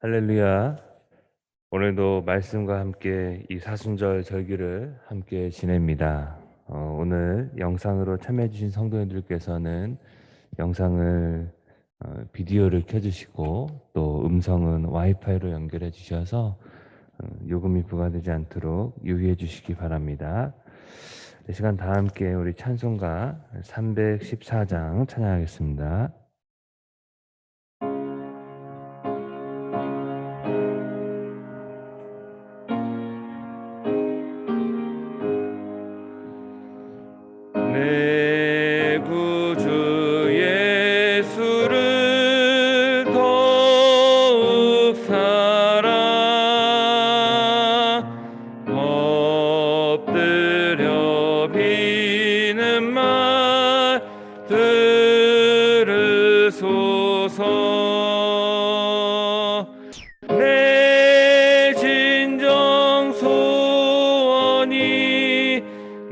할렐루야. 오늘도 말씀과 함께 이 사순절 절기를 함께 지냅니다. 오늘 영상으로 참여해 주신 성도님들께서는 영상을 비디오를 켜주시고 또 음성은 와이파이로 연결해 주셔서 요금이 부과되지 않도록 유의해 주시기 바랍니다. 이 시간 다 함께 우리 찬송가 314장 찬양하겠습니다. 내 구주 예수를 더욱 사랑 엎드려 비는 말 들으소서. 내 진정 소원이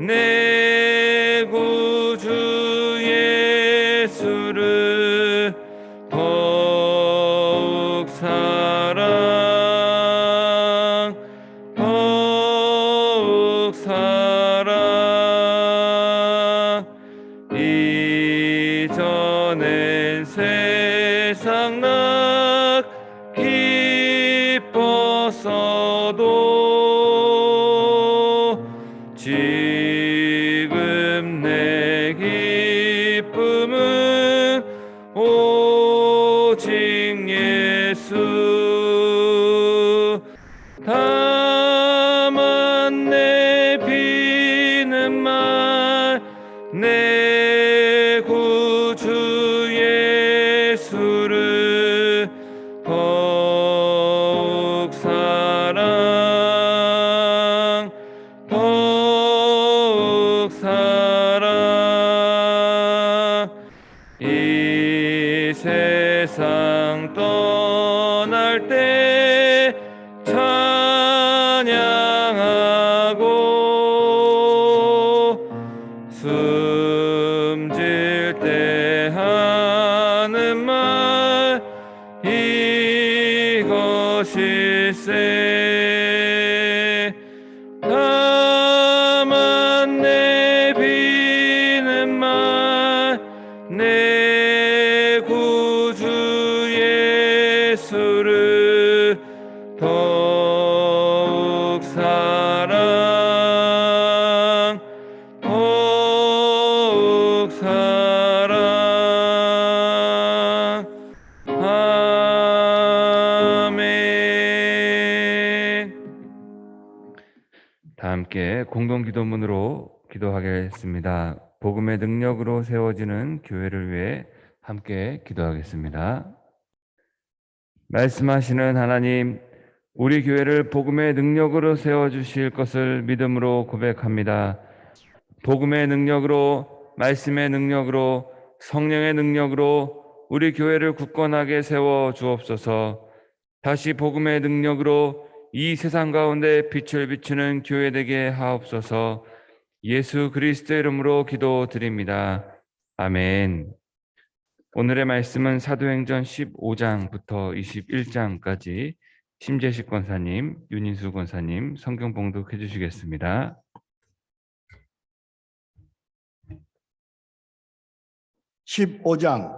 내 구주 예수를 더욱 사랑 더욱 사랑. 이전엔 세상 나 기뻤어도 지금 내 기쁨은 오직 예수. 다만 내 비는 말 내 구주 예수를 더욱 사랑 더욱 사랑. 이 세상 떠날 때 찬양하고 숨질 때 하는 말 이것일세. 다만 내 비는 말 내 구주 예수를 더욱 사랑 더욱 사랑. 아멘. 다 함께 공동기도문으로 기도하겠습니다. 복음의 능력으로 세워지는 교회를 위해 함께 기도하겠습니다. 말씀하시는 하나님, 우리 교회를 복음의 능력으로 세워주실 것을 믿음으로 고백합니다. 복음의 능력으로, 말씀의 능력으로, 성령의 능력으로 우리 교회를 굳건하게 세워 주옵소서. 다시 복음의 능력으로 이 세상 가운데 빛을 비추는 교회 되게 하옵소서. 예수 그리스도의 이름으로 기도드립니다. 아멘. 오늘의 말씀은 사도행전 15장부터 21장까지 심재식 권사님, 윤인수 권사님 성경 봉독해 주시겠습니다. (15장)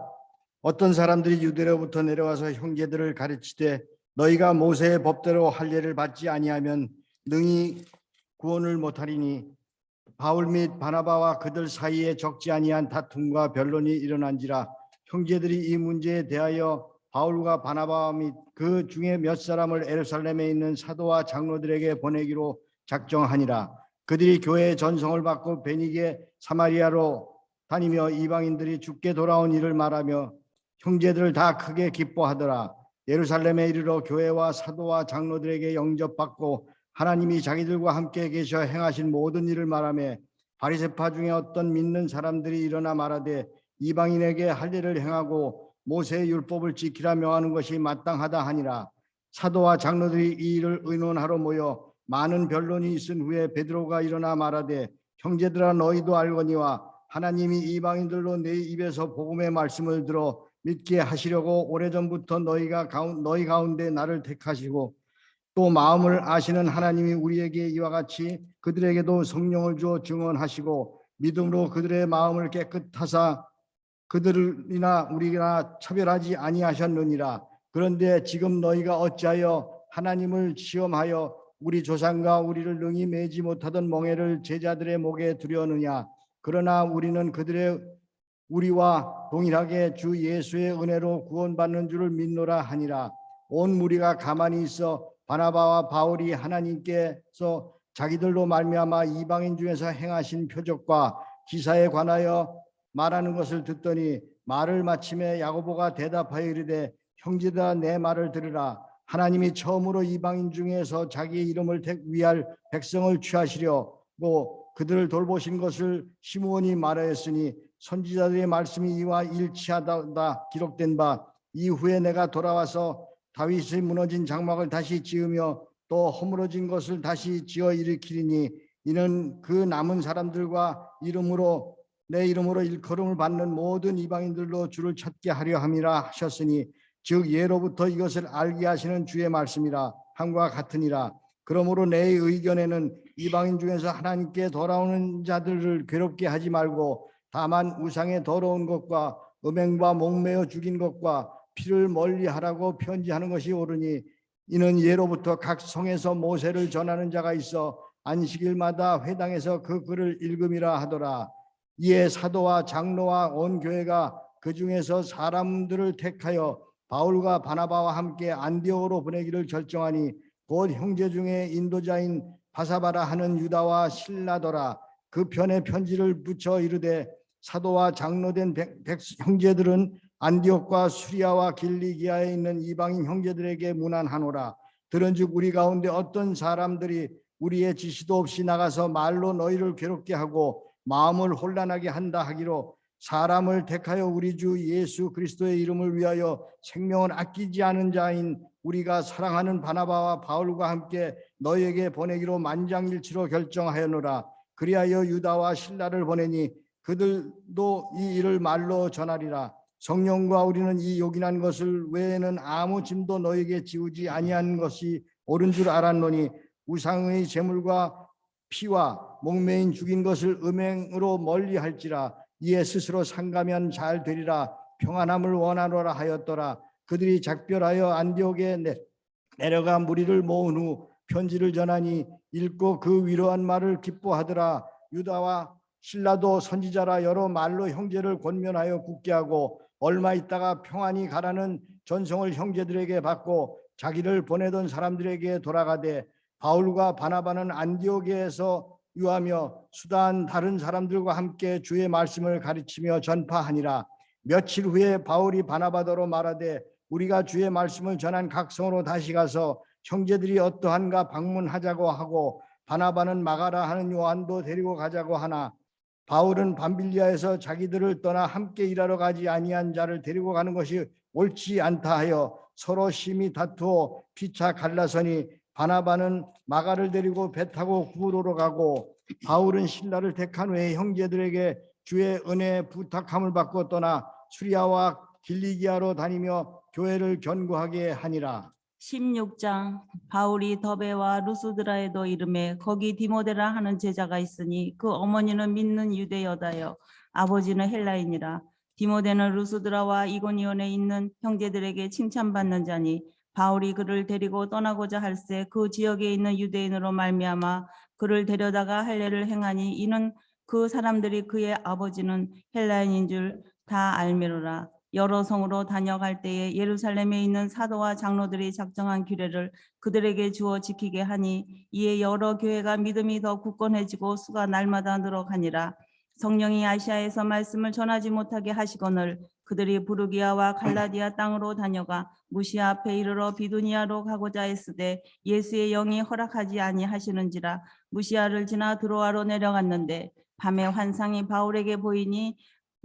어떤 사람들이 유대로부터 내려와서 형제들을 가르치되 너희가 모세의 법대로 할례를 받지 아니하면 능히 구원을 못하리니 바울 및 바나바와 그들 사이에 적지 아니한 다툼과 변론이 일어난지라. 형제들이 이 문제에 대하여 바울과 바나바 및 그 중에 몇 사람을 예루살렘에 있는 사도와 장로들에게 보내기로 작정하니라. 그들이 교회의 전성을 받고 베니게 사마리아로 다니며 이방인들이 죽게 돌아온 일을 말하며 형제들을 다 크게 기뻐하더라. 예루살렘에 이르러 교회와 사도와 장로들에게 영접받고 하나님이 자기들과 함께 계셔 행하신 모든 일을 말하며 바리새파 중에 어떤 믿는 사람들이 일어나 말하되 이방인에게 할례를 행하고 모세의 율법을 지키라 명하는 것이 마땅하다 하니라. 사도와 장로들이 이 일을 의논하러 모여 많은 변론이 있은 후에 베드로가 일어나 말하되 형제들아, 너희도 알거니와 하나님이 이방인들로 내 입에서 복음의 말씀을 들어 믿게 하시려고 오래전부터 너희 가운데 나를 택하시고 또 마음을 아시는 하나님이 우리에게 이와 같이 그들에게도 성령을 주어 증언하시고 믿음으로 그들의 마음을 깨끗하사 그들이나 우리나 차별하지 아니하셨느니라. 그런데 지금 너희가 어찌하여 하나님을 시험하여 우리 조상과 우리를 능히 매지 못하던 멍에를 제자들의 목에 두려느냐. 그러나 우리는 그들의 우리와 동일하게 주 예수의 은혜로 구원받는 줄을 믿노라 하니라. 온 무리가 가만히 있어 바나바와 바울이 하나님께서 자기들로 말미암아 이방인 중에서 행하신 표적과 기사에 관하여 말하는 것을 듣더니 말을 마침에 야고보가 대답하여 이르되 형제들아 내 말을 들으라. 하나님이 처음으로 이방인 중에서 자기의 이름을 위할 백성을 취하시려고 그들을 돌보신 것을 시므온이 말하였으니 선지자들의 말씀이 이와 일치하다 기록된 바 이후에 내가 돌아와서 다윗의 무너진 장막을 다시 지으며 또 허물어진 것을 다시 지어 일으키리니 이는 그 남은 사람들과 내 이름으로 일컬음을 받는 모든 이방인들로 주를 찾게 하려 함이라 하셨으니 즉 예로부터 이것을 알게 하시는 주의 말씀이라 함과 같으니라. 그러므로 내 의견에는 이방인 중에서 하나님께 돌아오는 자들을 괴롭게 하지 말고 다만 우상의 더러운 것과 음행과 목매어 죽인 것과 피를 멀리하라고 편지하는 것이 옳으니 이는 예로부터 각 성에서 모세를 전하는 자가 있어 안식일마다 회당에서 그 글을 읽음이라 하더라. 이에 사도와 장로와 온 교회가 그 중에서 사람들을 택하여 바울과 바나바와 함께 안디옥으로 보내기를 결정하니 곧 형제 중에 인도자인 바사바라 하는 유다와 실라더라. 그 편에 편지를 붙여 이르되 사도와 장로된 형제들은 안디옥과 수리아와 길리기아에 있는 이방인 형제들에게 문안하노라. 들은즉 우리 가운데 어떤 사람들이 우리의 지시도 없이 나가서 말로 너희를 괴롭게 하고 마음을 혼란하게 한다 하기로 사람을 택하여 우리 주 예수 그리스도의 이름을 위하여 생명을 아끼지 않은 자인 우리가 사랑하는 바나바와 바울과 함께 너희에게 보내기로 만장일치로 결정하였노라. 그리하여 유다와 실라를 보내니 그들도 이 일을 말로 전하리라. 성령과 우리는 이 요긴한 것을 외에는 아무 짐도 너에게 지우지 아니한 것이 옳은 줄 알았노니 우상의 제물과 피와 목매인 죽인 것을 음행으로 멀리할지라. 이에 스스로 상가면 잘 되리라. 평안함을 원하노라 하였더라. 그들이 작별하여 안디옥에 내려가 무리를 모은 후 편지를 전하니 읽고 그 위로한 말을 기뻐하더라. 유다와 실라도 선지자라 여러 말로 형제를 권면하여 굳게 하고 얼마 있다가 평안히 가라는 전송을 형제들에게 받고 자기를 보내던 사람들에게 돌아가되 바울과 바나바는 안디옥에서 유하며 수다한 다른 사람들과 함께 주의 말씀을 가르치며 전파하니라. 며칠 후에 바울이 바나바더로 말하되 우리가 주의 말씀을 전한 각 성으로 다시 가서 형제들이 어떠한가 방문하자고 하고 바나바는 마가라 하는 요한도 데리고 가자고 하나 바울은 밤빌리아에서 자기들을 떠나 함께 일하러 가지 아니한 자를 데리고 가는 것이 옳지 않다 하여 서로 심히 다투어 피차 갈라서니 바나바는 마가를 데리고 배 타고 구로로 가고 바울은 신라를 택한 후에 형제들에게 주의 은혜 부탁함을 받고 떠나 수리아와 길리기아로 다니며 교회를 견고하게 하니라. 16장. 바울이 더베와 루스드라에도 이름에 거기 디모데라 하는 제자가 있으니 그 어머니는 믿는 유대 여자여 아버지는 헬라인이라. 디모데는 루스드라와 이고니온에 있는 형제들에게 칭찬받는 자니 바울이 그를 데리고 떠나고자 할새 그 지역에 있는 유대인으로 말미암아 그를 데려다가 할례를 행하니 이는 그 사람들이 그의 아버지는 헬라인인 줄 다 알미로라. 여러 성으로 다녀갈 때에 예루살렘에 있는 사도와 장로들이 작정한 규례를 그들에게 주어 지키게 하니 이에 여러 교회가 믿음이 더 굳건해지고 수가 날마다 늘어가니라. 성령이 아시아에서 말씀을 전하지 못하게 하시거늘 그들이 부르기아와 갈라디아 땅으로 다녀가 무시아 앞에 이르러 비두니아로 가고자 했으되 예수의 영이 허락하지 아니하시는지라. 무시아를 지나 드로아로 내려갔는데 밤에 환상이 바울에게 보이니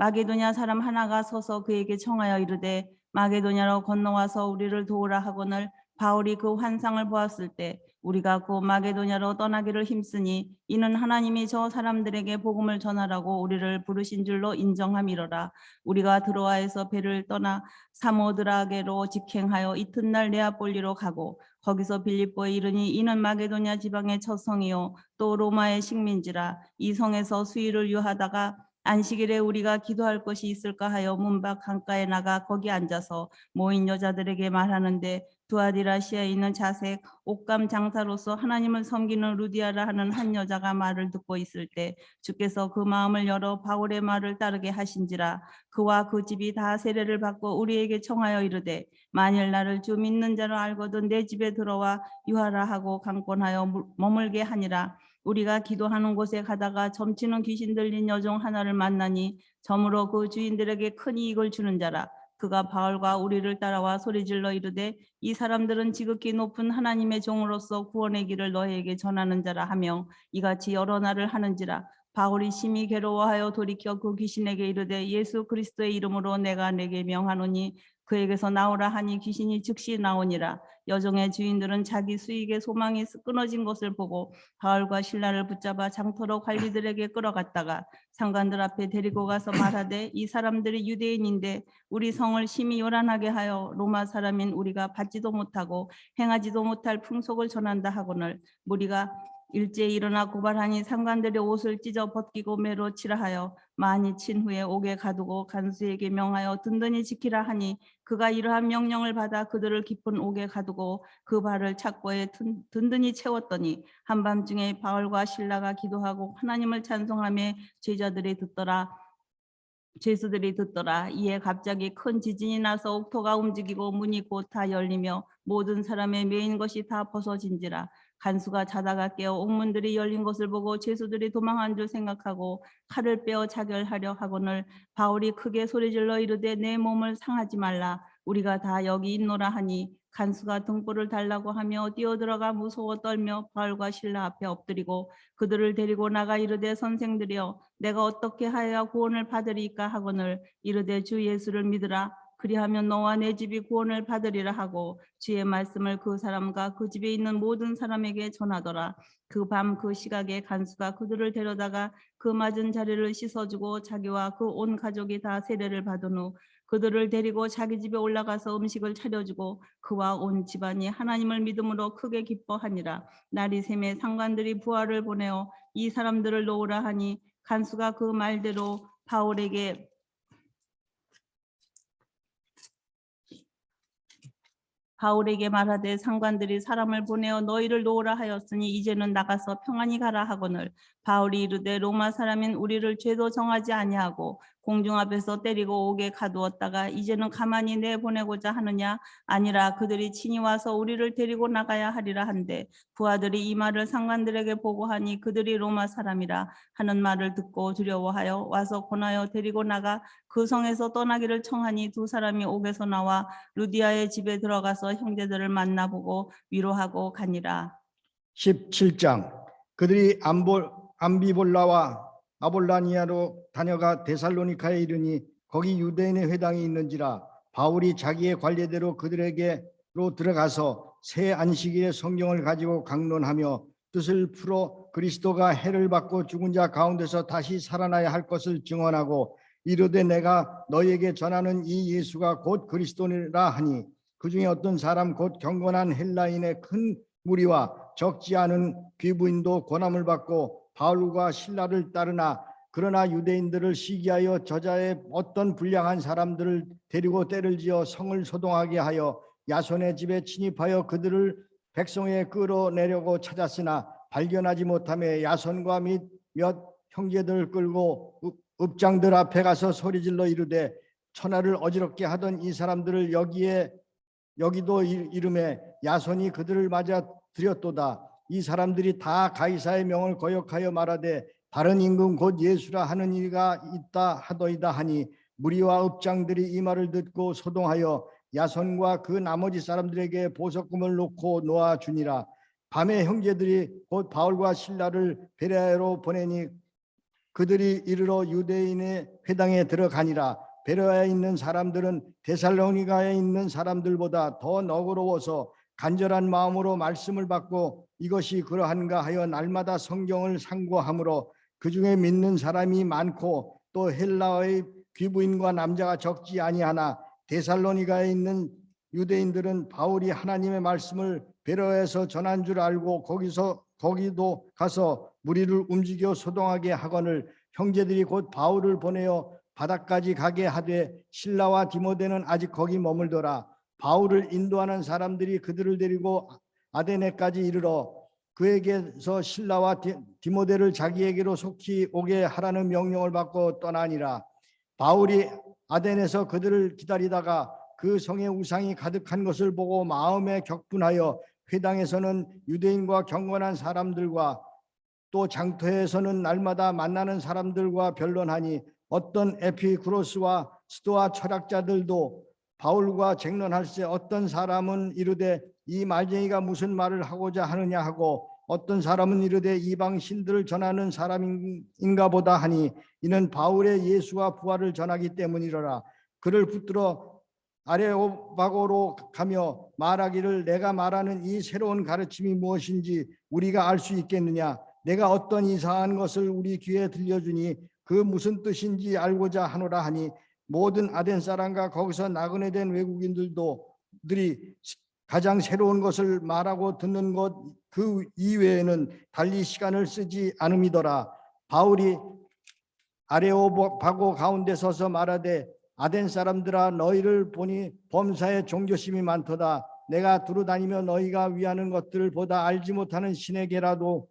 마게도냐 사람 하나가 서서 그에게 청하여 이르되 마게도냐로 건너와서 우리를 도우라 하거늘 바울이 그 환상을 보았을 때 우리가 곧 마게도냐로 떠나기를 힘쓰니 이는 하나님이 저 사람들에게 복음을 전하라고 우리를 부르신 줄로 인정함이로라. 우리가 드로아에서 배를 떠나 사모드라게로 직행하여 이튿날 네아폴리로 가고 거기서 빌립보에 이르니 이는 마게도냐 지방의 첫 성이요 또 로마의 식민지라. 이 성에서 수일을 유하다가 안식일에 우리가 기도할 것이 있을까 하여 문밖 강가에 나가 거기 앉아서 모인 여자들에게 말하는데 두아디라시아에 있는 자색 옷감 장사로서 하나님을 섬기는 루디아라 하는 한 여자가 말을 듣고 있을 때 주께서 그 마음을 열어 바울의 말을 따르게 하신지라. 그와 그 집이 다 세례를 받고 우리에게 청하여 이르되 만일 나를 주 믿는 자로 알거든 내 집에 들어와 유하라 하고 강권하여 머물게 하니라. 우리가 기도하는 곳에 가다가 점치는 귀신 들린 여종 하나를 만나니 점으로 그 주인들에게 큰 이익을 주는 자라. 그가 바울과 우리를 따라와 소리질러 이르되 이 사람들은 지극히 높은 하나님의 종으로서 구원의 길을 너희에게 전하는 자라 하며 이같이 여러 날을 하는지라. 바울이 심히 괴로워하여 돌이켜 그 귀신에게 이르되 예수 그리스도의 이름으로 내가 내게 명하노니 그에게서 나오라 하니 귀신이 즉시 나오니라. 여종의 주인들은 자기 수익의 소망이 끊어진 것을 보고 바울과 실라를 붙잡아 장터로 관리들에게 끌어갔다가 상관들 앞에 데리고 가서 말하되 이 사람들이 유대인인데 우리 성을 심히 요란하게 하여 로마 사람인 우리가 받지도 못하고 행하지도 못할 풍속을 전한다 하거늘 무리가 일제히 일어나 고발하니 상관들의 옷을 찢어 벗기고 매로 치라 하여 많이 친 후에 옥에 가두고 간수에게 명하여 든든히 지키라 하니 그가 이러한 명령을 받아 그들을 깊은 옥에 가두고 그 발을 착고에 든든히 채웠더니 한밤중에 바울과 실라가 기도하고 하나님을 찬송하며 죄수들이 듣더라. 이에 갑자기 큰 지진이 나서 옥토가 움직이고 문이 곧 다 열리며 모든 사람의 매인 것이 다 벗어진지라. 간수가 자다가 깨어 옥문들이 열린 것을 보고 죄수들이 도망한 줄 생각하고 칼을 빼어 자결하려 하거늘 바울이 크게 소리질러 이르되 내 몸을 상하지 말라. 우리가 다 여기 있노라 하니 간수가 등불을 달라고 하며 뛰어들어가 무서워 떨며 바울과 실라 앞에 엎드리고 그들을 데리고 나가 이르되 선생들이여 내가 어떻게 하여야 구원을 받으리까 하거늘 이르되 주 예수를 믿으라. 그리하면 너와 내 집이 구원을 받으리라 하고 주의 말씀을 그 사람과 그 집에 있는 모든 사람에게 전하더라. 그 밤 그 시각에 간수가 그들을 데려다가 그 맞은 자리를 씻어주고 자기와 그 온 가족이 다 세례를 받은 후 그들을 데리고 자기 집에 올라가서 음식을 차려주고 그와 온 집안이 하나님을 믿음으로 크게 기뻐하니라. 날이 새매 상관들이 부하를 보내어 이 사람들을 놓으라 하니 간수가 그 말대로 바울에게 말하되 상관들이 사람을 보내어 너희를 놓으라 하였으니 이제는 나가서 평안히 가라 하거늘 바울이 이르되 로마 사람인 우리를 죄도 정하지 아니하고 공중 앞에서 때리고 옥에 가두었다가 이제는 가만히 내보내고자 하느냐 아니라 그들이 친히 와서 우리를 데리고 나가야 하리라 한데 부하들이 이 말을 상관들에게 보고하니 그들이 로마 사람이라 하는 말을 듣고 두려워하여 와서 권하여 데리고 나가 그 성에서 떠나기를 청하니 두 사람이 옥에서 나와 루디아의 집에 들어가서 형제들을 만나보고 위로하고 가니라. 17장 그들이 암비볼라와 아볼라니아로 다녀가 데살로니카에 이르니 거기 유대인의 회당이 있는지라 바울이 자기의 관례대로 그들에게로 들어가서 새 안식일에 성경을 가지고 강론하며 뜻을 풀어 그리스도가 해를 받고 죽은 자 가운데서 다시 살아나야 할 것을 증언하고 이르되 내가 너희에게 전하는 이 예수가 곧 그리스도니라 하니 그중에 어떤 사람 곧 경건한 헬라인의 큰 무리와 적지 않은 귀부인도 권함을 받고 바울과 실라를 따르나 그러나 유대인들을 시기하여 저자의 어떤 불량한 사람들을 데리고 때를 지어 성을 소동하게 하여 야손의 집에 침입하여 그들을 백성에 끌어내려고 찾았으나 발견하지 못하며 야손과 및 몇 형제들을 끌고 읍장들 앞에 가서 소리질러 이르되 천하를 어지럽게 하던 이 사람들을 여기도 이름에 야손이 그들을 맞아 들였도다. 이 사람들이 다 가이사의 명을 거역하여 말하되 다른 임금 곧 예수라 하는 이가 있다 하더이다 하니 무리와 읍장들이 이 말을 듣고 소동하여 야손과 그 나머지 사람들에게 보석금을 놓고 놓아주니라. 밤에 형제들이 곧 바울과 실라를 베레아로 보내니 그들이 이르러 유대인의 회당에 들어가니라. 베레아에 있는 사람들은 데살로니가에 있는 사람들보다 더 너그러워서 간절한 마음으로 말씀을 받고 이것이 그러한가 하여 날마다 성경을 상고하므로 그 중에 믿는 사람이 많고 또 헬라의 귀부인과 남자가 적지 아니하나 데살로니가에 있는 유대인들은 바울이 하나님의 말씀을 베로에서 전한 줄 알고 거기도 가서 무리를 움직여 소동하게 하거늘 형제들이 곧 바울을 보내어 바다까지 가게 하되 실라와 디모데는 아직 거기 머물더라. 바울을 인도하는 사람들이 그들을 데리고 아데네까지 이르러 그에게서 실라와 디모데를 자기에게로 속히 오게 하라는 명령을 받고 떠나니라. 바울이 아덴에서 그들을 기다리다가 그 성에 우상이 가득한 것을 보고 마음에 격분하여 회당에서는 유대인과 경건한 사람들과 또 장터에서는 날마다 만나는 사람들과 변론하니 어떤 에피쿠로스와 스토아 철학자들도 바울과 쟁론할세 어떤 사람은 이르되 이 말쟁이가 무슨 말을 하고자 하느냐 하고 어떤 사람은 이르되 이방 신들을 전하는 사람인가 보다 하니 이는 바울의 예수와 부활을 전하기 때문이로라. 그를 붙들어 아레오바고로 가며 말하기를 내가 말하는 이 새로운 가르침이 무엇인지 우리가 알 수 있겠느냐. 내가 어떤 이상한 것을 우리 귀에 들려주니 그 무슨 뜻인지 알고자 하노라 하니 모든 아덴 사람과 거기서 나그네 된 외국인들이 가장 새로운 것을 말하고 듣는 것 그 이외에는 달리 시간을 쓰지 않음이더라. 바울이 아레오바고 가운데 서서 말하되 아덴 사람들아 너희를 보니 범사에 종교심이 많도다. 내가 두루다니며 너희가 위하는 것들을 보다 알지 못하는 신에게라도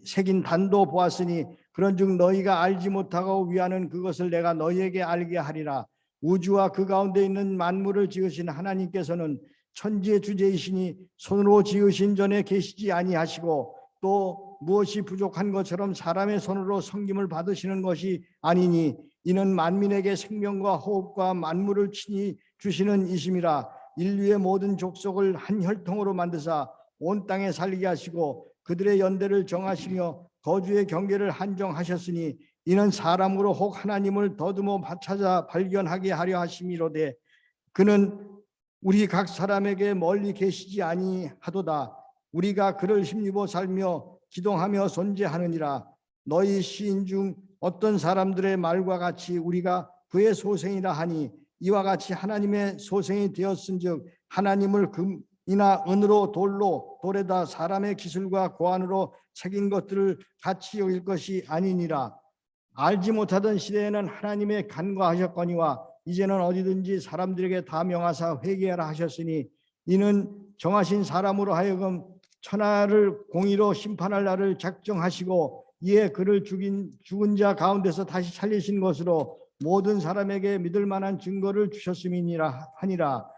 새긴 단도 보았으니 그런즉 너희가 알지 못하고 위하는 그것을 내가 너희에게 알게 하리라. 우주와 그 가운데 있는 만물을 지으신 하나님께서는 천지의 주제이시니 손으로 지으신 전에 계시지 아니하시고 또 무엇이 부족한 것처럼 사람의 손으로 섬김을 받으시는 것이 아니니 이는 만민에게 생명과 호흡과 만물을 친히 주시는 이심이라. 인류의 모든 족속을 한 혈통으로 만드사 온 땅에 살게 하시고 그들의 연대를 정하시며 거주의 경계를 한정하셨으니 이는 사람으로 혹 하나님을 더듬어 찾아 발견하게 하려 하심이로되 그는 우리 각 사람에게 멀리 계시지 아니하도다. 우리가 그를 힘입어 살며 기동하며 존재하느니라. 너희 시인 중 어떤 사람들의 말과 같이 우리가 그의 소생이라 하니 이와 같이 하나님의 소생이 되었은즉 하나님을 금이나 은으로 돌에다 사람의 기술과 고안으로 새긴 것들을 같이 여길 것이 아니니라. 알지 못하던 시대에는 하나님의 간과하셨거니와 이제는 어디든지 사람들에게 다 명하사 회개하라 하셨으니 이는 정하신 사람으로 하여금 천하를 공의로 심판할 날을 작정하시고 이에 그를 죽은 자 가운데서 다시 살리신 것으로 모든 사람에게 믿을 만한 증거를 주셨음이니라 하니라.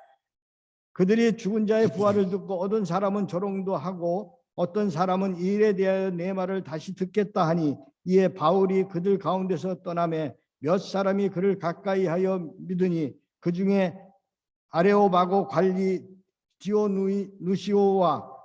그들이 죽은 자의 부활을 듣고 어떤 사람은 조롱도 하고 어떤 사람은 이 일에 대하여 내 말을 다시 듣겠다 하니 이에 바울이 그들 가운데서 떠나매 몇 사람이 그를 가까이 하여 믿으니 그 중에 아레오바고 관리 디오누시오와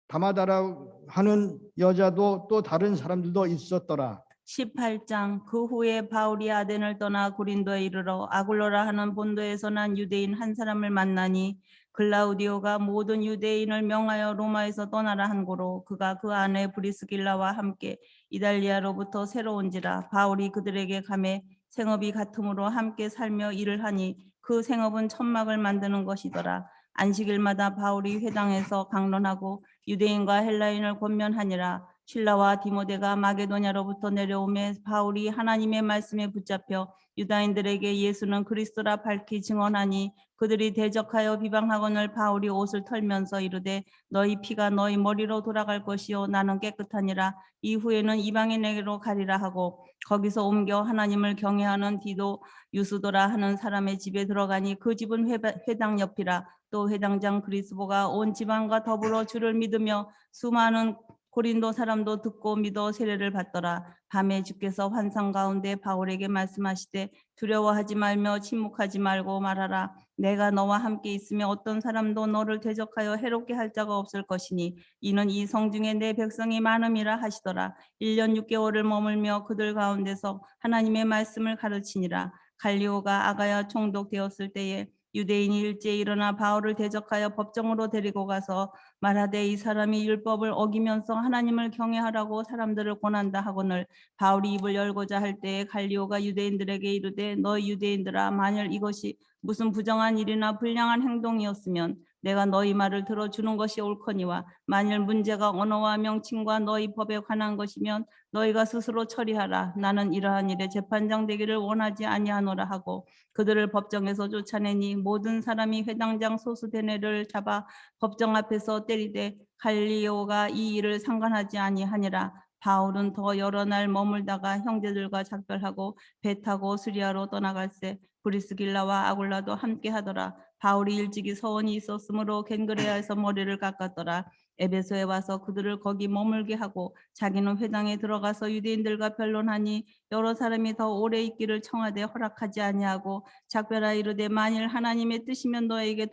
다마다라 하는 여자도 또 다른 사람들도 있었더라. 18장. 그 후에 바울이 아덴을 떠나 고린도에 이르러 아굴로라 하는 본도에서 난 유대인 한 사람을 만나니 글라우디오가 모든 유대인을 명하여 로마에서 떠나라 한 고로 그가 그 아내 브리스길라와 함께 이달리아로부터 새로 온지라. 바울이 그들에게 가매 생업이 같으므로 함께 살며 일을 하니 그 생업은 천막을 만드는 것이더라. 안식일마다 바울이 회당에서 강론하고 유대인과 헬라인을 권면하니라. 실라와 디모데가 마게도냐로부터 내려오매 바울이 하나님의 말씀에 붙잡혀 유다인들에게 예수는 그리스도라 밝히 증언하니 그들이 대적하여 비방하거늘 바울이 옷을 털면서 이르되 너희 피가 너희 머리로 돌아갈 것이요 나는 깨끗하니라. 이후에는 이방인에게로 가리라 하고 거기서 옮겨 하나님을 경외하는 디도 유스도라 하는 사람의 집에 들어가니 그 집은 회당 옆이라. 또 회당장 그리스보가 온 지방과 더불어 주를 믿으며 수많은 고린도 사람도 듣고 믿어 세례를 받더라. 밤에 주께서 환상 가운데 바울에게 말씀하시되 두려워하지 말며 침묵하지 말고 말하라. 내가 너와 함께 있으며 어떤 사람도 너를 대적하여 해롭게 할 자가 없을 것이니 이는 이 성중에 내 백성이 많음이라 하시더라. 1년 6개월을 머물며 그들 가운데서 하나님의 말씀을 가르치니라. 갈리오가 아가야 총독되었을 때에 유대인이 일제히 일어나 바울을 대적하여 법정으로 데리고 가서 말하되 이 사람이 율법을 어기면서 하나님을 경외하라고 사람들을 권한다 하거늘 바울이 입을 열고자 할 때에 갈리오가 유대인들에게 이르되 너희 유대인들아 만일 이것이 무슨 부정한 일이나 불량한 행동이었으면 내가 너희 말을 들어주는 것이 옳거니와 만일 문제가 언어와 명칭과 너희 법에 관한 것이면 너희가 스스로 처리하라. 나는 이러한 일에 재판장 되기를 원하지 아니하노라 하고 그들을 법정에서 쫓아내니 모든 사람이 회당장 소스데네를 잡아 법정 앞에서 때리되 갈리오가 이 일을 상관하지 아니하니라. 바울은 더 여러 날 머물다가 형제들과 작별하고 배 타고 수리아로 떠나갈새 브리스길라와 아굴라도 함께 하더라. 바울이 일찍이 서원이 있었으므로 겐그레아에서 머리를 깎았더라. 에베소에 와서 그들을 거기 머물게 하고 자기는 회당에 들어가서 유대인들과 변론하니 여러 사람이 더 오래 있기를 청하되 허락하지 아니하고 작별하 이르되 만일 하나님의 뜻이면 너에게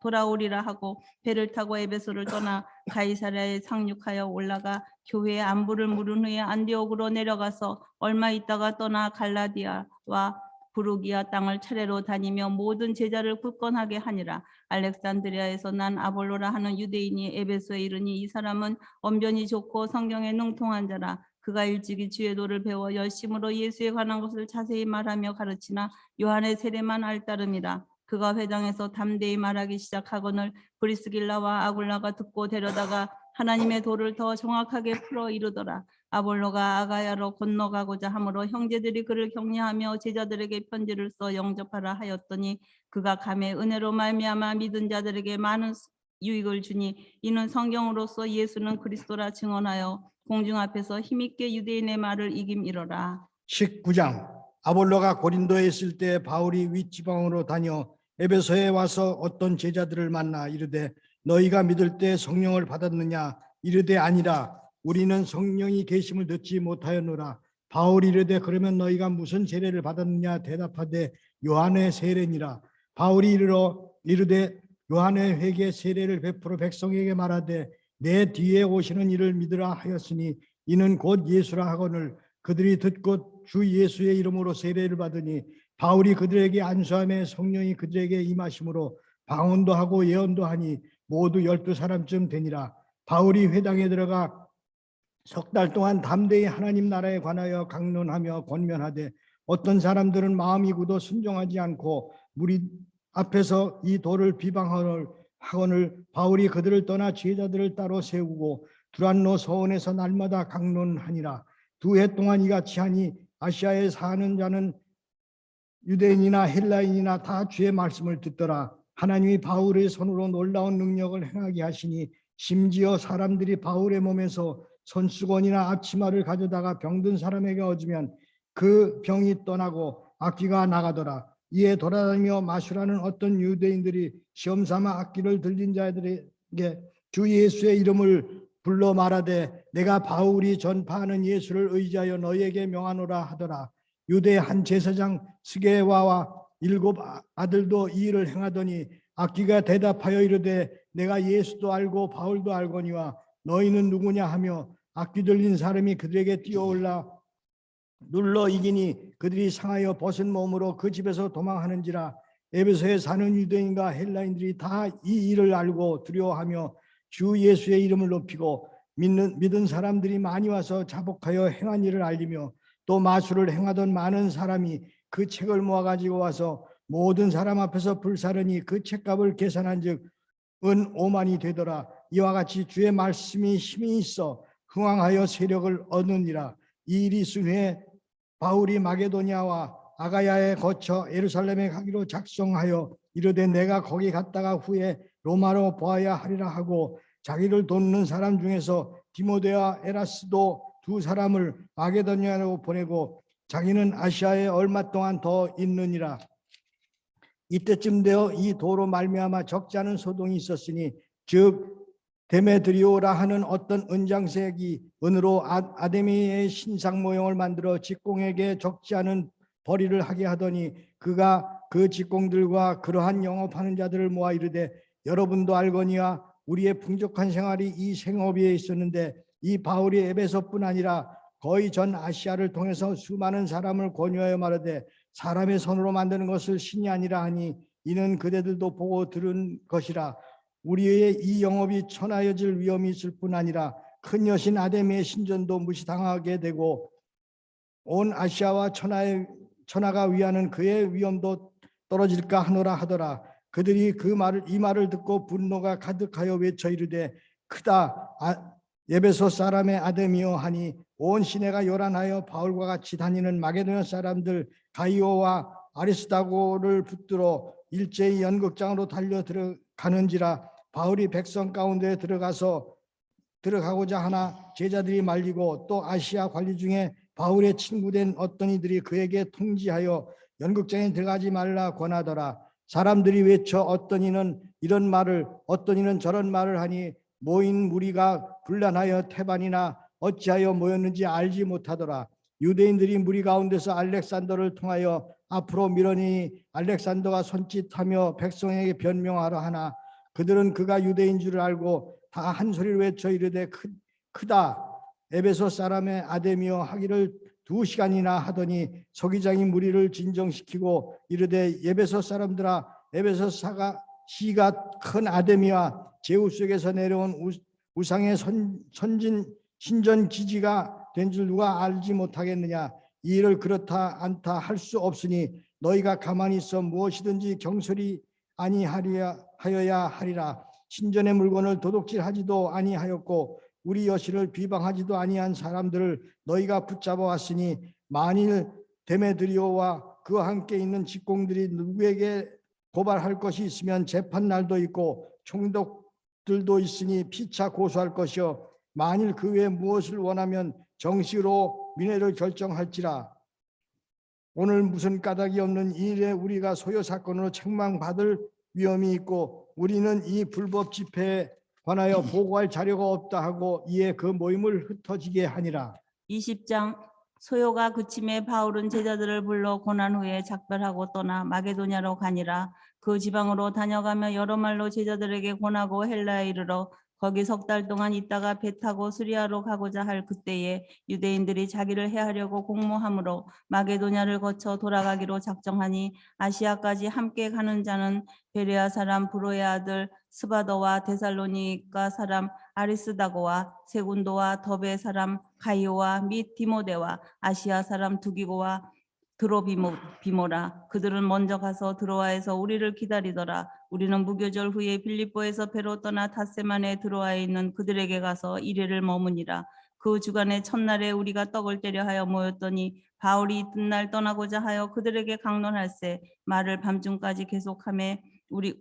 돌아오리라 하고 배를 타고 에베소를 떠나 가이사랴에 상륙하여 올라가 교회의 안부를 물은 후에 안디옥으로 내려가서 얼마 있다가 떠나 갈라디아와 부르기아 땅을 차례로 다니며 모든 제자를 굳건하게 하니라. 알렉산드리아에서 난 아볼로라 하는 유대인이 에베소에 이르니 이 사람은 언변이 좋고 성경에 능통한 자라. 그가 일찍이 주의 도를 배워 열심으로 예수에 관한 것을 자세히 말하며 가르치나 요한의 세례만 알따름이라. 그가 회당에서 담대히 말하기 시작하거늘 브리스길라와 아굴라가 듣고 데려다가 하나님의 도를 더 정확하게 풀어 이르더라. 아볼로가 아가야로 건너가고자 하므로 형제들이 그를 격려하며 제자들에게 편지를 써 영접하라 하였더니 그가 감에 은혜로 말미암아 믿은 자들에게 많은 유익을 주니 이는 성경으로서 예수는 그리스도라 증언하여 공중 앞에서 힘있게 유대인의 말을 이김이로라. 19장. 아볼로가 고린도에 있을 때 바울이 윗지방으로 다녀 에베소에 와서 어떤 제자들을 만나 이르되 너희가 믿을 때 성령을 받았느냐 이르되 아니라 우리는 성령이 계심을 듣지 못하였노라. 바울이 이르되 그러면 너희가 무슨 세례를 받았느냐 대답하되 요한의 세례니라. 바울이 이르되 요한의 회개 세례를 베풀어 백성에게 말하되 내 뒤에 오시는 이를 믿으라 하였으니 이는 곧 예수라 하거늘 그들이 듣고 주 예수의 이름으로 세례를 받으니 바울이 그들에게 안수하며 성령이 그들에게 임하심으로 방언도 하고 예언도 하니 모두 12사람쯤 되니라. 바울이 회당에 들어가 석 달 동안 담대히 하나님 나라에 관하여 강론하며 권면하되 어떤 사람들은 마음이 굳어 순종하지 않고 무리 앞에서 이 도를 비방하거늘 바울이 그들을 떠나 제자들을 따로 세우고 두란노 서원에서 날마다 강론하니라. 2해 동안 이같이 하니 아시아에 사는 자는 유대인이나 헬라인이나 다 주의 말씀을 듣더라. 하나님이 바울의 손으로 놀라운 능력을 행하게 하시니 심지어 사람들이 바울의 몸에서 손수건이나 앞치마를 가져다가 병든 사람에게 얻으면 그 병이 떠나고 악귀가 나가더라. 이에 돌아다니며 마술하는 어떤 유대인들이 시험삼아 악기를 들린 자들에게 주 예수의 이름을 불러 말하되 내가 바울이 전파하는 예수를 의지하여 너희에게 명하노라 하더라. 유대 한 제사장 스게와와 7 아들도 이 일을 행하더니 악귀가 대답하여 이르되 내가 예수도 알고 바울도 알거니와 너희는 누구냐 하며 악귀 들린 사람이 그들에게 뛰어올라 눌러 이기니 그들이 상하여 벗은 몸으로 그 집에서 도망하는지라. 에베소에 사는 유대인과 헬라인들이 다 이 일을 알고 두려워하며 주 예수의 이름을 높이고 믿은 사람들이 많이 와서 자복하여 행한 일을 알리며 또 마술을 행하던 많은 사람이 그 책을 모아가지고 와서 모든 사람 앞에서 불사르니 그 책값을 계산한즉 은 5만이 되더라. 이와 같이 주의 말씀이 힘이 있어 흥왕하여 세력을 얻느니라. 이 일이 있은 후에 바울이 마게도냐와 아가야에 거쳐 예루살렘에 가기로 작성하여 이르되 내가 거기 갔다가 후에 로마로 보아야 하리라 하고 자기를 돕는 사람 중에서 디모데와 에라스도 2 사람을 마게도냐로 보내고 자기는 아시아에 얼마 동안 더 있느니라. 이때쯤 되어 이 도로 말미암아 적지 않은 소동이 있었으니 즉 데메드리오라 하는 어떤 은장색이 은으로 아데미의 신상 모형을 만들어 직공에게 적지 않은 벌이를 하게 하더니 그가 그 직공들과 그러한 영업하는 자들을 모아 이르되 여러분도 알거니와 우리의 풍족한 생활이 이 생업위에 있었는데 이 바울이 에베소뿐 아니라 거의 전 아시아를 통해서 수많은 사람을 권유하여 말하되 사람의 손으로 만드는 것을 신이 아니라 하니 이는 그대들도 보고 들은 것이라. 우리의 이 영업이 천하여질 위험이 있을 뿐 아니라 큰 여신 아데미의 신전도 무시당하게 되고 온 아시아와 천하가 위하는 그의 위엄도 떨어질까 하노라 하더라. 그들이 이 말을 듣고 분노가 가득하여 외쳐 이르되 크다 에베소 사람의 아데미여 하니 온 시내가 요란하여 바울과 같이 다니는 마게도냐 사람들 가이오와 아리스다고를 붙들어 일제히 연극장으로 달려 들어가는지라. 바울이 백성 가운데 들어가고자 하나 제자들이 말리고 또 아시아 관리 중에 바울의 친구된 어떤 이들이 그에게 통지하여 연극장에 들어가지 말라 권하더라. 사람들이 외쳐 어떤 이는 이런 말을 어떤 이는 저런 말을 하니 모인 무리가 분란하여 태반이나 어찌하여 모였는지 알지 못하더라. 유대인들이 무리 가운데서 알렉산더를 통하여 앞으로 밀어니 알렉산더가 손짓하며 백성에게 변명하라 하나 그들은 그가 유대인 줄 알고 다 한 소리를 외쳐 이르되 크다 에베소 사람의 아데미여 하기를 2시간이나 하더니 서기장이 무리를 진정시키고 이르되 에베소 사람들아 에베소 시가 큰 아데미와 제우스에게서 내려온 우상의 신전 기지가 된 줄 누가 알지 못하겠느냐. 이 일을 그렇다 않다 할 수 없으니 너희가 가만히 있어 무엇이든지 경솔히 아니하여야 하리라. 신전의 물건을 도둑질하지도 아니하였고 우리 여신을 비방하지도 아니한 사람들을 너희가 붙잡아 왔으니 만일 데메드리오와 그와 함께 있는 직공들이 누구에게 고발할 것이 있으면 재판날도 있고 총독들도 있으니 피차 고소할 것이요 만일 그 외에 무엇을 원하면 정식으로 민회를 결정할지라. 오늘 무슨 까닭이 없는 이 일에 우리가 소요 사건으로 책망받을 위험이 있고 우리는 이 불법 집회에 관하여 보고할 자료가 없다 하고 이에 그 모임을 흩어지게 하니라. 20장 소요가 그침에 바울은 제자들을 불러 고난 후에 작별하고 떠나 마게도냐로 가니라. 그 지방으로 다녀가며 여러 말로 제자들에게 권하고 헬라에 이르러 거기 3달 동안 있다가 배 타고 수리아로 가고자 할 그때에 유대인들이 자기를 해하려고 공모함으로 마게도냐를 거쳐 돌아가기로 작정하니 아시아까지 함께 가는 자는 베레아 사람 브로의 아들 스바더와 데살로니가 사람 아리스다고와 세군도와 더베 사람 가이오와 및 디모데와 아시아 사람 두기고와 드로비모라. 그들은 먼저 가서 드로아에서 우리를 기다리더라. 우리는 무교절 후에 빌립보에서 배로 떠나 닷새만에 드로아에 있는 그들에게 가서 이레를 머무니라. 그 주간의 첫날에 우리가 떡을 때려 하여 모였더니 바울이 이튿날 떠나고자 하여 그들에게 강론할세 말을 밤중까지 계속하며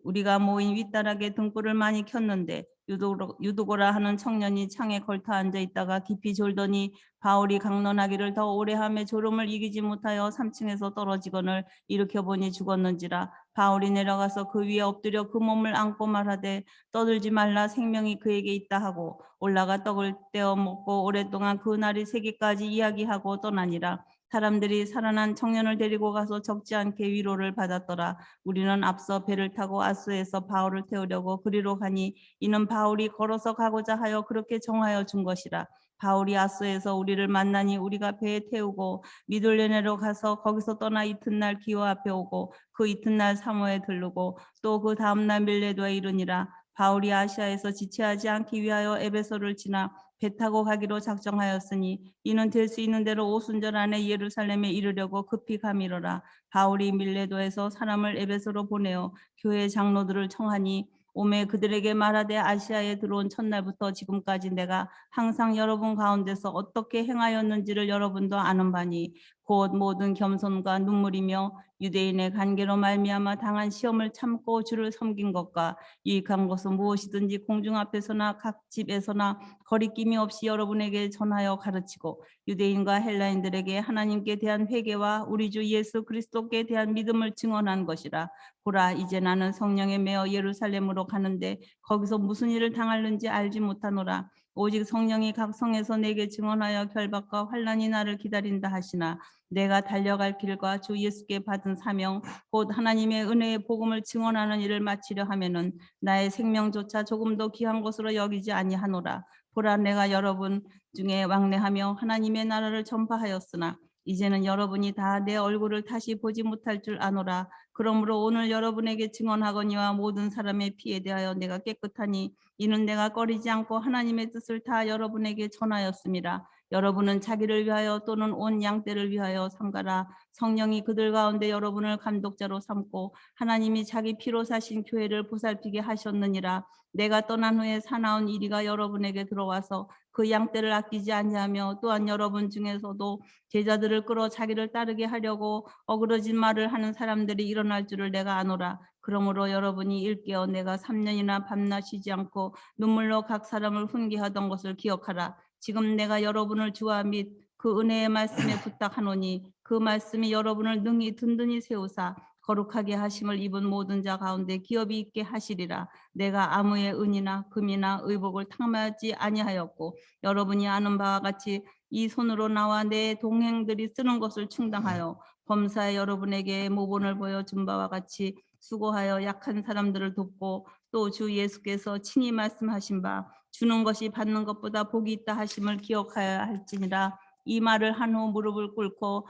우리가 모인 윗다락에 등불을 많이 켰는데 유두고라 하는 청년이 창에 걸터 앉아 있다가 깊이 졸더니 바울이 강론하기를 더 오래 하며 졸음을 이기지 못하여 3층에서 떨어지거늘 일으켜보니 죽었는지라. 바울이 내려가서 그 위에 엎드려 그 몸을 안고 말하되 떠들지 말라 생명이 그에게 있다 하고 올라가 떡을 떼어 먹고 오랫동안 그 날이 새기까지 이야기하고 떠나니라. 사람들이 살아난 청년을 데리고 가서 적지 않게 위로를 받았더라. 우리는 앞서 배를 타고 아스에서 바울을 태우려고 그리로 가니 이는 바울이 걸어서 가고자 하여 그렇게 정하여 준 것이라. 바울이 아스에서 우리를 만나니 우리가 배에 태우고 미돌레네로 가서 거기서 떠나 이튿날 기호 앞에 오고 그 이튿날 사모에 들르고 또 그 다음날 밀레도에 이르니라. 바울이 아시아에서 지체하지 않기 위하여 에베소를 지나 배 타고 가기로 작정하였으니 이는 될 수 있는 대로 오순절 안에 예루살렘에 이르려고 급히 가미로라. 바울이 밀레도에서 사람을 에베소로 보내어 교회 장로들을 청하니 오매 그들에게 말하되 아시아에 들어온 첫날부터 지금까지 내가 항상 여러분 가운데서 어떻게 행하였는지를 여러분도 아는 바니 곧 모든 겸손과 눈물이며 유대인의 관계로 말미암아 당한 시험을 참고 주를 섬긴 것과 유익한 것은 무엇이든지 공중 앞에서나 각 집에서나 거리낌이 없이 여러분에게 전하여 가르치고 유대인과 헬라인들에게 하나님께 대한 회개와 우리 주 예수 그리스도께 대한 믿음을 증언한 것이라. 보라 이제 나는 성령에 매어 예루살렘으로 가는데 거기서 무슨 일을 당할는지 알지 못하노라. 오직 성령이 각 성에서 내게 증언하여 결박과 환난이 나를 기다린다 하시나 내가 달려갈 길과 주 예수께 받은 사명 곧 하나님의 은혜의 복음을 증언하는 일을 마치려 하면은 나의 생명조차 조금도 귀한 것으로 여기지 아니하노라. 보라 내가 여러분 중에 왕래하며 하나님의 나라를 전파하였으나 이제는 여러분이 다 내 얼굴을 다시 보지 못할 줄 아노라. 그러므로 오늘 여러분에게 증언하거니와 모든 사람의 피에 대하여 내가 깨끗하니 이는 내가 꺼리지 않고 하나님의 뜻을 다 여러분에게 전하였습니다. 여러분은 자기를 위하여 또는 온 양떼를 위하여 삼가라. 성령이 그들 가운데 여러분을 감독자로 삼고 하나님이 자기 피로 사신 교회를 보살피게 하셨느니라. 내가 떠난 후에 사나운 이리가 여러분에게 들어와서 그 양떼를 아끼지 아니하며 또한 여러분 중에서도 제자들을 끌어 자기를 따르게 하려고 어그러진 말을 하는 사람들이 일어날 줄을 내가 아노라. 그러므로 여러분이 일깨어 내가 3년이나 밤낮 쉬지 않고 눈물로 각 사람을 훈계하던 것을 기억하라. 지금 내가 여러분을 주와 및 그 은혜의 말씀에 부탁하노니 그 말씀이 여러분을 능히 든든히 세우사 거룩하게 하심을 입은 모든 자 가운데 기업이 있게 하시리라. 내가 아무의 은이나 금이나 의복을 탐하지 아니하였고 여러분이 아는 바와 같이 이 손으로 나와 내 동행들이 쓰는 것을 충당하여 범사에 여러분에게 모본을 보여준 바와 같이 수고하여 약한 사람들을 돕고 또 주 예수께서 친히 말씀하신 바 주는 것이 받는 것보다 복이 있다 하심을 기억하여야 할지니라. 이 말을 한 후 무릎을 꿇고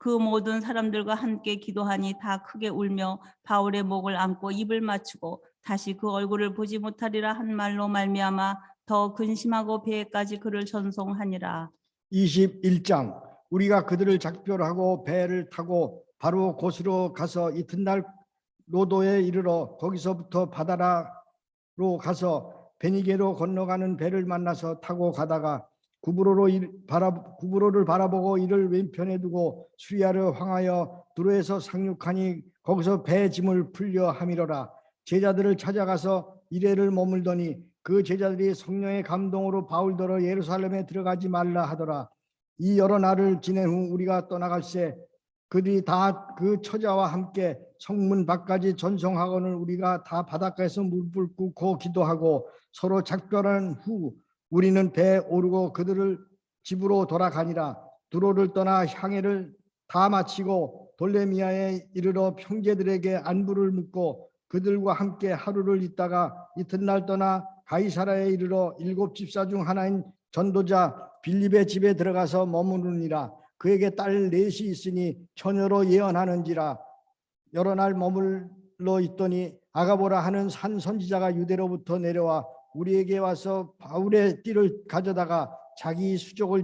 그 모든 사람들과 함께 기도하니 다 크게 울며 바울의 목을 안고 입을 맞추고 다시 그 얼굴을 보지 못하리라 한 말로 말미암아 더 근심하고 배에까지 그를 전송하니라. 21장 우리가 그들을 작별하고 배를 타고 바로 곳으로 가서 이튿날 로도에 이르러 거기서부터 바다라로 가서 베니게로 건너가는 배를 만나서 타고 가다가 구브로를 바라보고 이를 왼편에 두고 수리아를 향하여 두로에서 상륙하니 거기서 배 짐을 풀려 함이로라. 제자들을 찾아가서 이레를 머물더니 그 제자들이 성령의 감동으로 바울더러 예루살렘에 들어가지 말라 하더라. 이 여러 날을 지낸 후 우리가 떠나갈새 그들이 다 그 처자와 함께 성문 밖까지 전송하거늘 우리가 다 바닷가에서 무릎을 꿇고 기도하고 서로 작별한 후 우리는 배에 오르고 그들을 집으로 돌아가니라. 두로를 떠나 향해를 다 마치고 돌레미아에 이르러 형제들에게 안부를 묻고 그들과 함께 하루를 있다가 이튿날 떠나 가이사라에 이르러 7 집사 중 하나인 전도자 빌립의 집에 들어가서 머무르니라. 그에게 딸 넷이 있으니 처녀로 예언하는지라. 여러 날 머물러 있더니 아가보라 하는 산 선지자가 유대로부터 내려와 우리에게 와서 바울의 띠를 가져다가 자기 수족을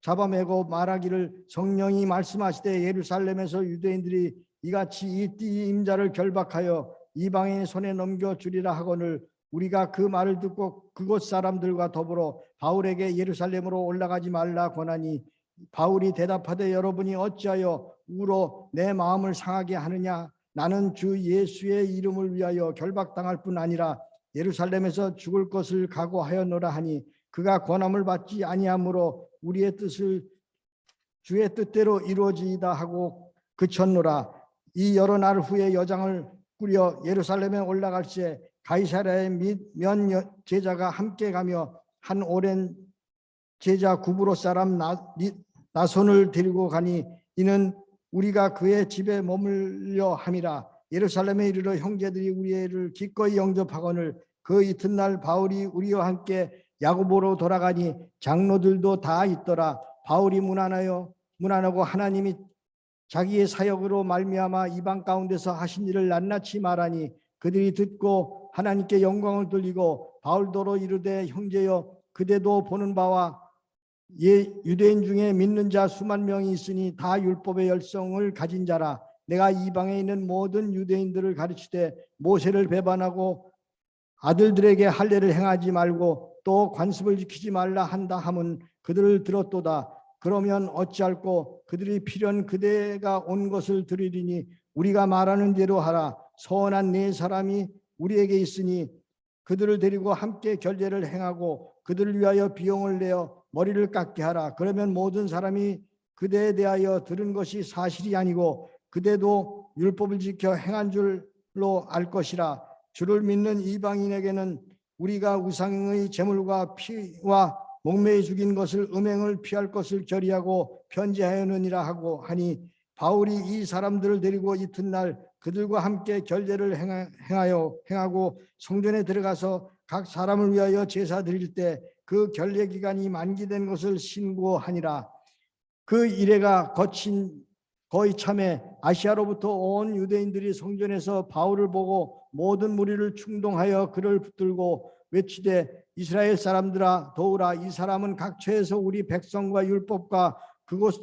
잡아매고 말하기를 성령이 말씀하시되 예루살렘에서 유대인들이 이같이 이 띠 임자를 결박하여 이방인의 손에 넘겨주리라 하거늘 우리가 그 말을 듣고 그곳 사람들과 더불어 바울에게 예루살렘으로 올라가지 말라 권하니 바울이 대답하되 여러분이 어찌하여 울어 내 마음을 상하게 하느냐. 나는 주 예수의 이름을 위하여 결박당할 뿐 아니라 예루살렘에서 죽을 것을 각오하였노라 하니 그가 권함을 받지 아니하므로 우리의 뜻을 주의 뜻대로 이루어지이다 하고 그쳤노라. 이 여러 날 후에 여장을 꾸려 예루살렘에 올라갈새 가이사랴에 몇 제자가 함께 가며 한 오랜 제자 구브로 사람 나손을 데리고 가니 이는 우리가 그의 집에 머물려 함이라. 예루살렘에 이르러 형제들이 우리를 기꺼이 영접하거늘 그 이튿날 바울이 우리와 함께 야고보로 돌아가니 장로들도 다 있더라. 바울이 무난하고 하나님이 자기의 사역으로 말미암아 이방 가운데서 하신 일을 낱낱이 말하니 그들이 듣고 하나님께 영광을 돌리고 바울더러 이르되 형제여 그대도 보는 바와 유대인 중에 믿는 자 수만 명이 있으니 다 율법의 열성을 가진 자라. 내가 이방에 있는 모든 유대인들을 가르치되 모세를 배반하고 아들들에게 할례를 행하지 말고 또 관습을 지키지 말라 한다 함은 그들을 들었도다. 그러면 어찌할꼬 그들이 필연 그대가 온 것을 들으리니 우리가 말하는 대로 하라. 선한 네 사람이 우리에게 있으니 그들을 데리고 함께 결례를 행하고 그들을 위하여 비용을 내어 머리를 깎게 하라. 그러면 모든 사람이 그대에 대하여 들은 것이 사실이 아니고 그대도 율법을 지켜 행한 줄로 알 것이라. 주를 믿는 이방인에게는 우리가 우상의 제물과 피와 목매에 죽인 것을 음행을 피할 것을 결의하고 편지하였느니라 하고 하니 바울이 이 사람들을 데리고 이튿날 그들과 함께 결례를 행하고 성전에 들어가서 각 사람을 위하여 제사 드릴 때 그 결례 기간이 만기된 것을 신고하니라. 그 이래가 거의 참에 아시아로부터 온 유대인들이 성전에서 바울을 보고 모든 무리를 충동하여 그를 붙들고 외치되 이스라엘 사람들아 도우라. 이 사람은 각처에서 우리 백성과 율법과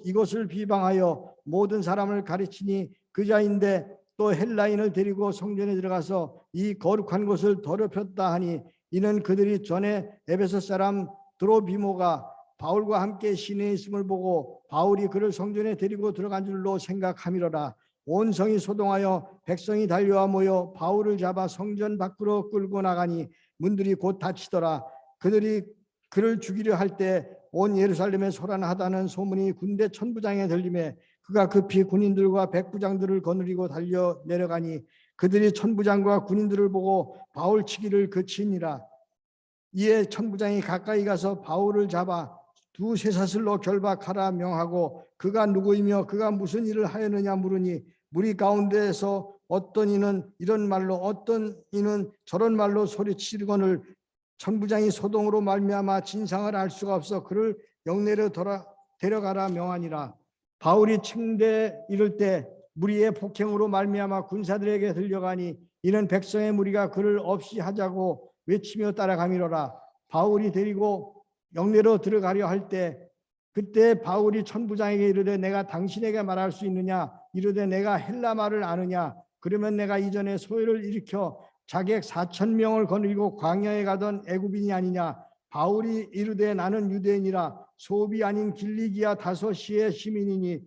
이것을 비방하여 모든 사람을 가르치니 그자인데 또 헬라인을 데리고 성전에 들어가서 이 거룩한 곳을 더럽혔다 하니 이는 그들이 전에 에베소 사람 드로비모가 바울과 함께 시내에 있음을 보고 바울이 그를 성전에 데리고 들어간 줄로 생각함이로라. 온 성이 소동하여 백성이 달려와 모여 바울을 잡아 성전 밖으로 끌고 나가니 문들이 곧 닫히더라. 그들이 그를 죽이려 할 때 온 예루살렘에 소란하다는 소문이 군대 천부장에 들리매 그가 급히 군인들과 백부장들을 거느리고 달려 내려가니 그들이 천부장과 군인들을 보고 바울 치기를 그치니라. 이에 천부장이 가까이 가서 바울을 잡아 두세 사슬로 결박하라 명하고 그가 누구이며 그가 무슨 일을 하였느냐 물으니 무리 가운데에서 어떤 이는 이런 말로 어떤 이는 저런 말로 소리치거늘 천부장이 소동으로 말미암아 진상을 알 수가 없어 그를 영내로 데려가라 명하니라. 바울이 층대에 이를 때 무리의 폭행으로 말미암아 군사들에게 들려가니 이는 백성의 무리가 그를 없이 하자고 외치며 따라가미로라. 바울이 데리고 영내로 들어가려 할 때 그때 바울이 천부장에게 이르되 내가 당신에게 말할 수 있느냐 이르되 내가 헬라 말을 아느냐 그러면 내가 이전에 소요를 일으켜 자객 4,000명을 거느리고 광야에 가던 애굽인이 아니냐. 바울이 이르되 나는 유대인이라 소비 아닌 길리기아 다소시의 시민이니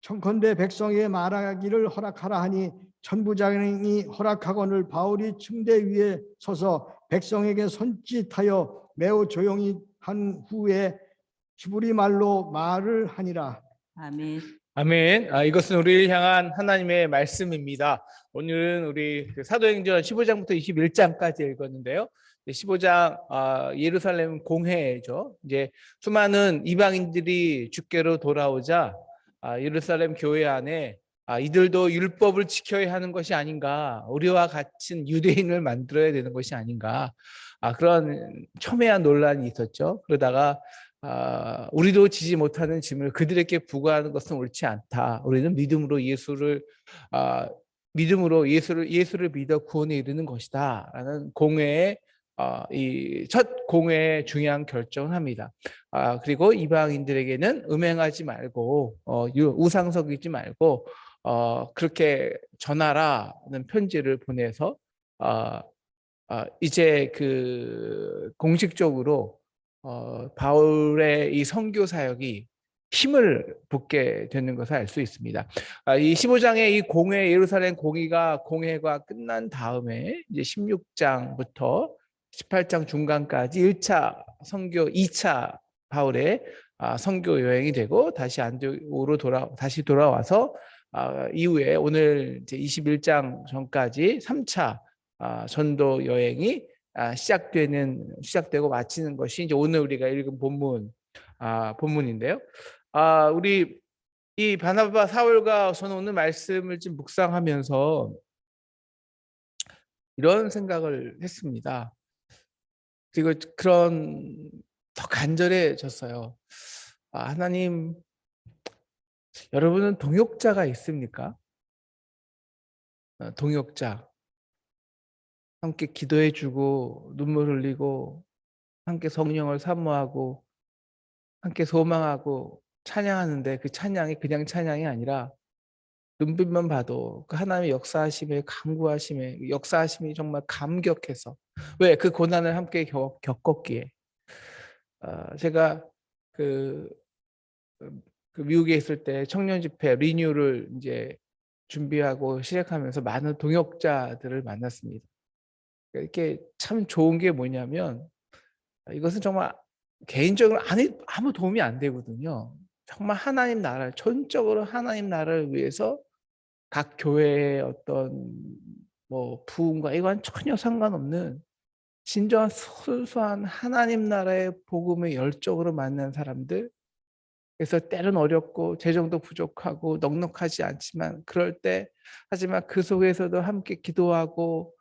청컨대 백성에게 말하기를 허락하라 하니 천부장이 허락하거늘 바울이 층대 위에 서서 백성에게 손짓하여 매우 조용히 한 후에 히브리 말로 말을 하니라. 아멘. 아멘. 이것은 우리를 향한 하나님의 말씀입니다. 오늘은 우리 사도행전 15장부터 21장까지 읽었는데요. 15장 예루살렘 공회죠. 이제 수많은 이방인들이 주께로 돌아오자 예루살렘 교회 안에 이들도 율법을 지켜야 하는 것이 아닌가, 우리와 같은 유대인을 만들어야 되는 것이 아닌가, 그런 첨예한 논란이 있었죠. 그러다가 우리도 지지 못하는 짐을 그들에게 부과하는 것은 옳지 않다. 우리는 믿음으로 예수를 믿어 구원에 이르는 것이다라는 공회의 이 첫 공회의 중요한 결정을 합니다. 그리고 이방인들에게는 음행하지 말고 우상석이지 말고 그렇게 전하라는 편지를 보내서 이제 그 공식적으로 바울의 이 선교 사역이 힘을 붙게 되는 것을 알 수 있습니다. 이 15장의 이 예루살렘 공회가 끝난 다음에 이제 16장부터 18장 중간까지 1차 선교, 2차 바울의 선교 여행이 되고 다시 안디옥으로 다시 돌아와서 이후에 오늘 이제 21장 전까지 3차 전도 여행이 시작되고 마치는 것이 이제 오늘 우리가 읽은 본문인데요. 우리 이 바나바 사울과 저는 오늘 말씀을 좀 묵상하면서 이런 생각을 했습니다. 그리고 더 간절해졌어요. 하나님, 여러분은 동역자가 있습니까? 동역자. 함께 기도해주고 눈물 흘리고 함께 성령을 사모하고 함께 소망하고 찬양하는데 그 찬양이 그냥 찬양이 아니라 눈빛만 봐도 그 하나님의 역사하심에 간구하심에 역사하심이 정말 감격해서 왜 그 고난을 함께 겪었기에 제가 그 미국에 있을 때 청년 집회 리뉴를 이제 준비하고 시작하면서 많은 동역자들을 만났습니다. 이렇게 참 좋은 게 뭐냐면 이것은 정말 개인적으로 아무 도움이 안 되거든요. 정말 하나님 나라를 전적으로 하나님 나라를 위해서 각 교회의 어떤 부흥과 이건 전혀 상관없는 진정한 순수한 하나님 나라의 복음의 열정으로 만난 사람들. 그래서 때는 어렵고 재정도 부족하고 넉넉하지 않지만 그럴 때 하지만 그 속에서도 함께 기도하고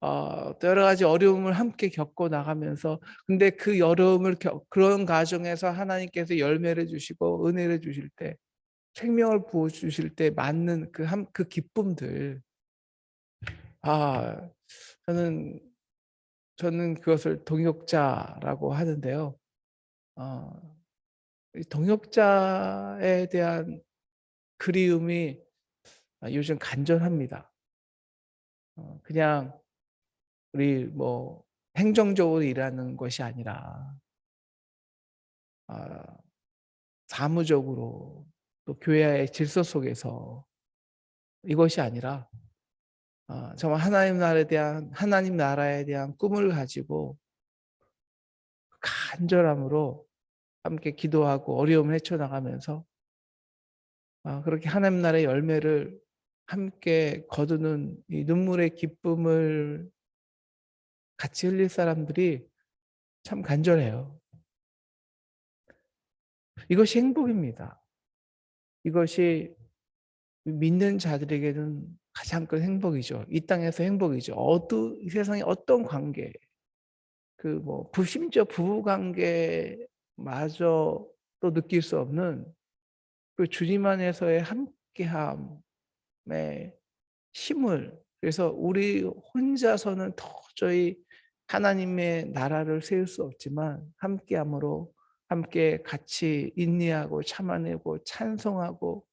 또 여러 가지 어려움을 함께 겪고 나가면서 근데 그 어려움을 그런 과정에서 하나님께서 열매를 주시고 은혜를 주실 때 생명을 부어 주실 때 맞는 그 기쁨들 아 저는 그것을 동역자라고 하는데요. 어, 이 동역자에 대한 그리움이 요즘 간절합니다. 그냥 우리 뭐 행정적으로 일하는 것이 아니라 아, 사무적으로 또 교회의 질서 속에서 이것이 아니라 정말 하나님 나라에 대한 꿈을 가지고 간절함으로 함께 기도하고 어려움을 헤쳐나가면서 그렇게 하나님 나라의 열매를 함께 거두는 이 눈물의 기쁨을 같이 흘릴 사람들이 참 간절해요. 이것이 행복입니다. 이것이 믿는 자들에게는 가장 큰 행복이죠. 이 땅에서 행복이죠. 이 세상의 어떤 관계, 심지어 부부 관계마저 또 느낄 수 없는 그 주님 안에서의 함께함의 힘을 그래서 우리 혼자서는 도저히 하나님의 나라를 세울 수 없지만 함께함으로 함께 같이 인내하고 참아내고 찬송하고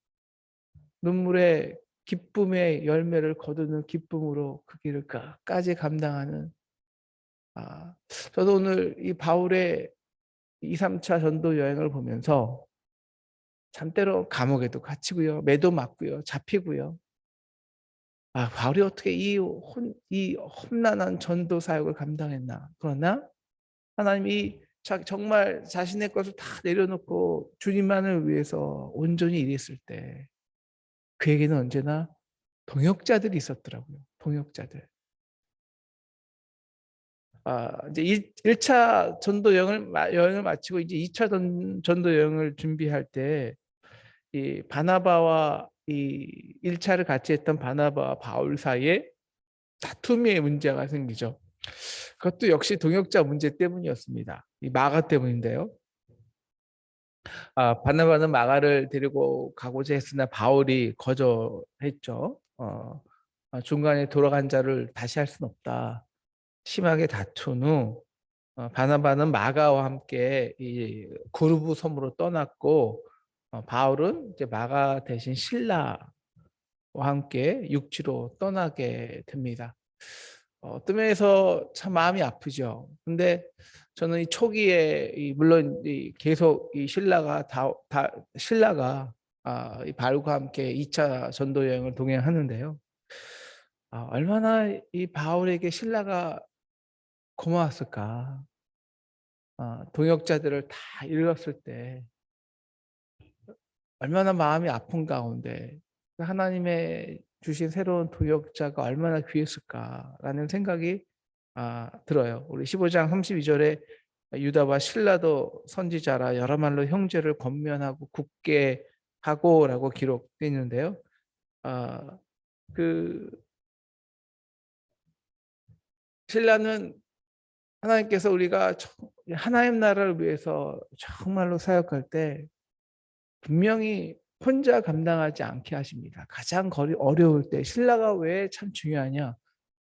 눈물의 기쁨의 열매를 거두는 기쁨으로 그 길을 끝까지 감당하는 저도 오늘 이 바울의 2, 3차 전도 여행을 보면서 잠때로 감옥에도 갇히고요. 매도 맞고요. 잡히고요. 바울이 어떻게 이 험난한 전도 사역을 감당했나. 그러나 하나님이 정말 자신의 것을 다 내려놓고 주님만을 위해서 온전히 일했을 때 그에게는 언제나 동역자들이 있었더라고요. 동역자들. 이제 1차 전도 여행을 마치고 이제 2차 전도 여행을 준비할 때 이 바나바와 이 1차를 같이 했던 바나바와 바울 사이에 다툼의 문제가 생기죠. 그것도 역시 동역자 문제 때문이었습니다. 이 마가 때문인데요. 바나바는 마가를 데리고 가고자 했으나 바울이 거절했죠. 중간에 돌아간 자를 다시 할 수는 없다. 심하게 다툰 후 바나바는 마가와 함께 이 고르브 섬으로 떠났고 바울은 이제 마가 대신 실라와 함께 육지로 떠나게 됩니다. 어떤 면에서 참 마음이 아프죠. 근데 저는 이 초기에 물론 계속 이 신라가 이 바울과 함께 2차 전도 여행을 동행하는데요. 얼마나 이 바울에게 신라가 고마웠을까. 동역자들을 다 잃었을 때 얼마나 마음이 아픈 가운데 하나님의 주신 새로운 동역자가 얼마나 귀했을까라는 생각이 들어요. 우리 15장 32절에 유다와 실라도 선지자라 여러 말로 형제를 권면하고 굳게 하고라고 기록되어 있는데요. 그 실라는 하나님께서 우리가 하나님 나라를 위해서 정말로 사역할 때 분명히 혼자 감당하지 않게 하십니다. 가장 어려울 때 신라가 왜 참 중요하냐?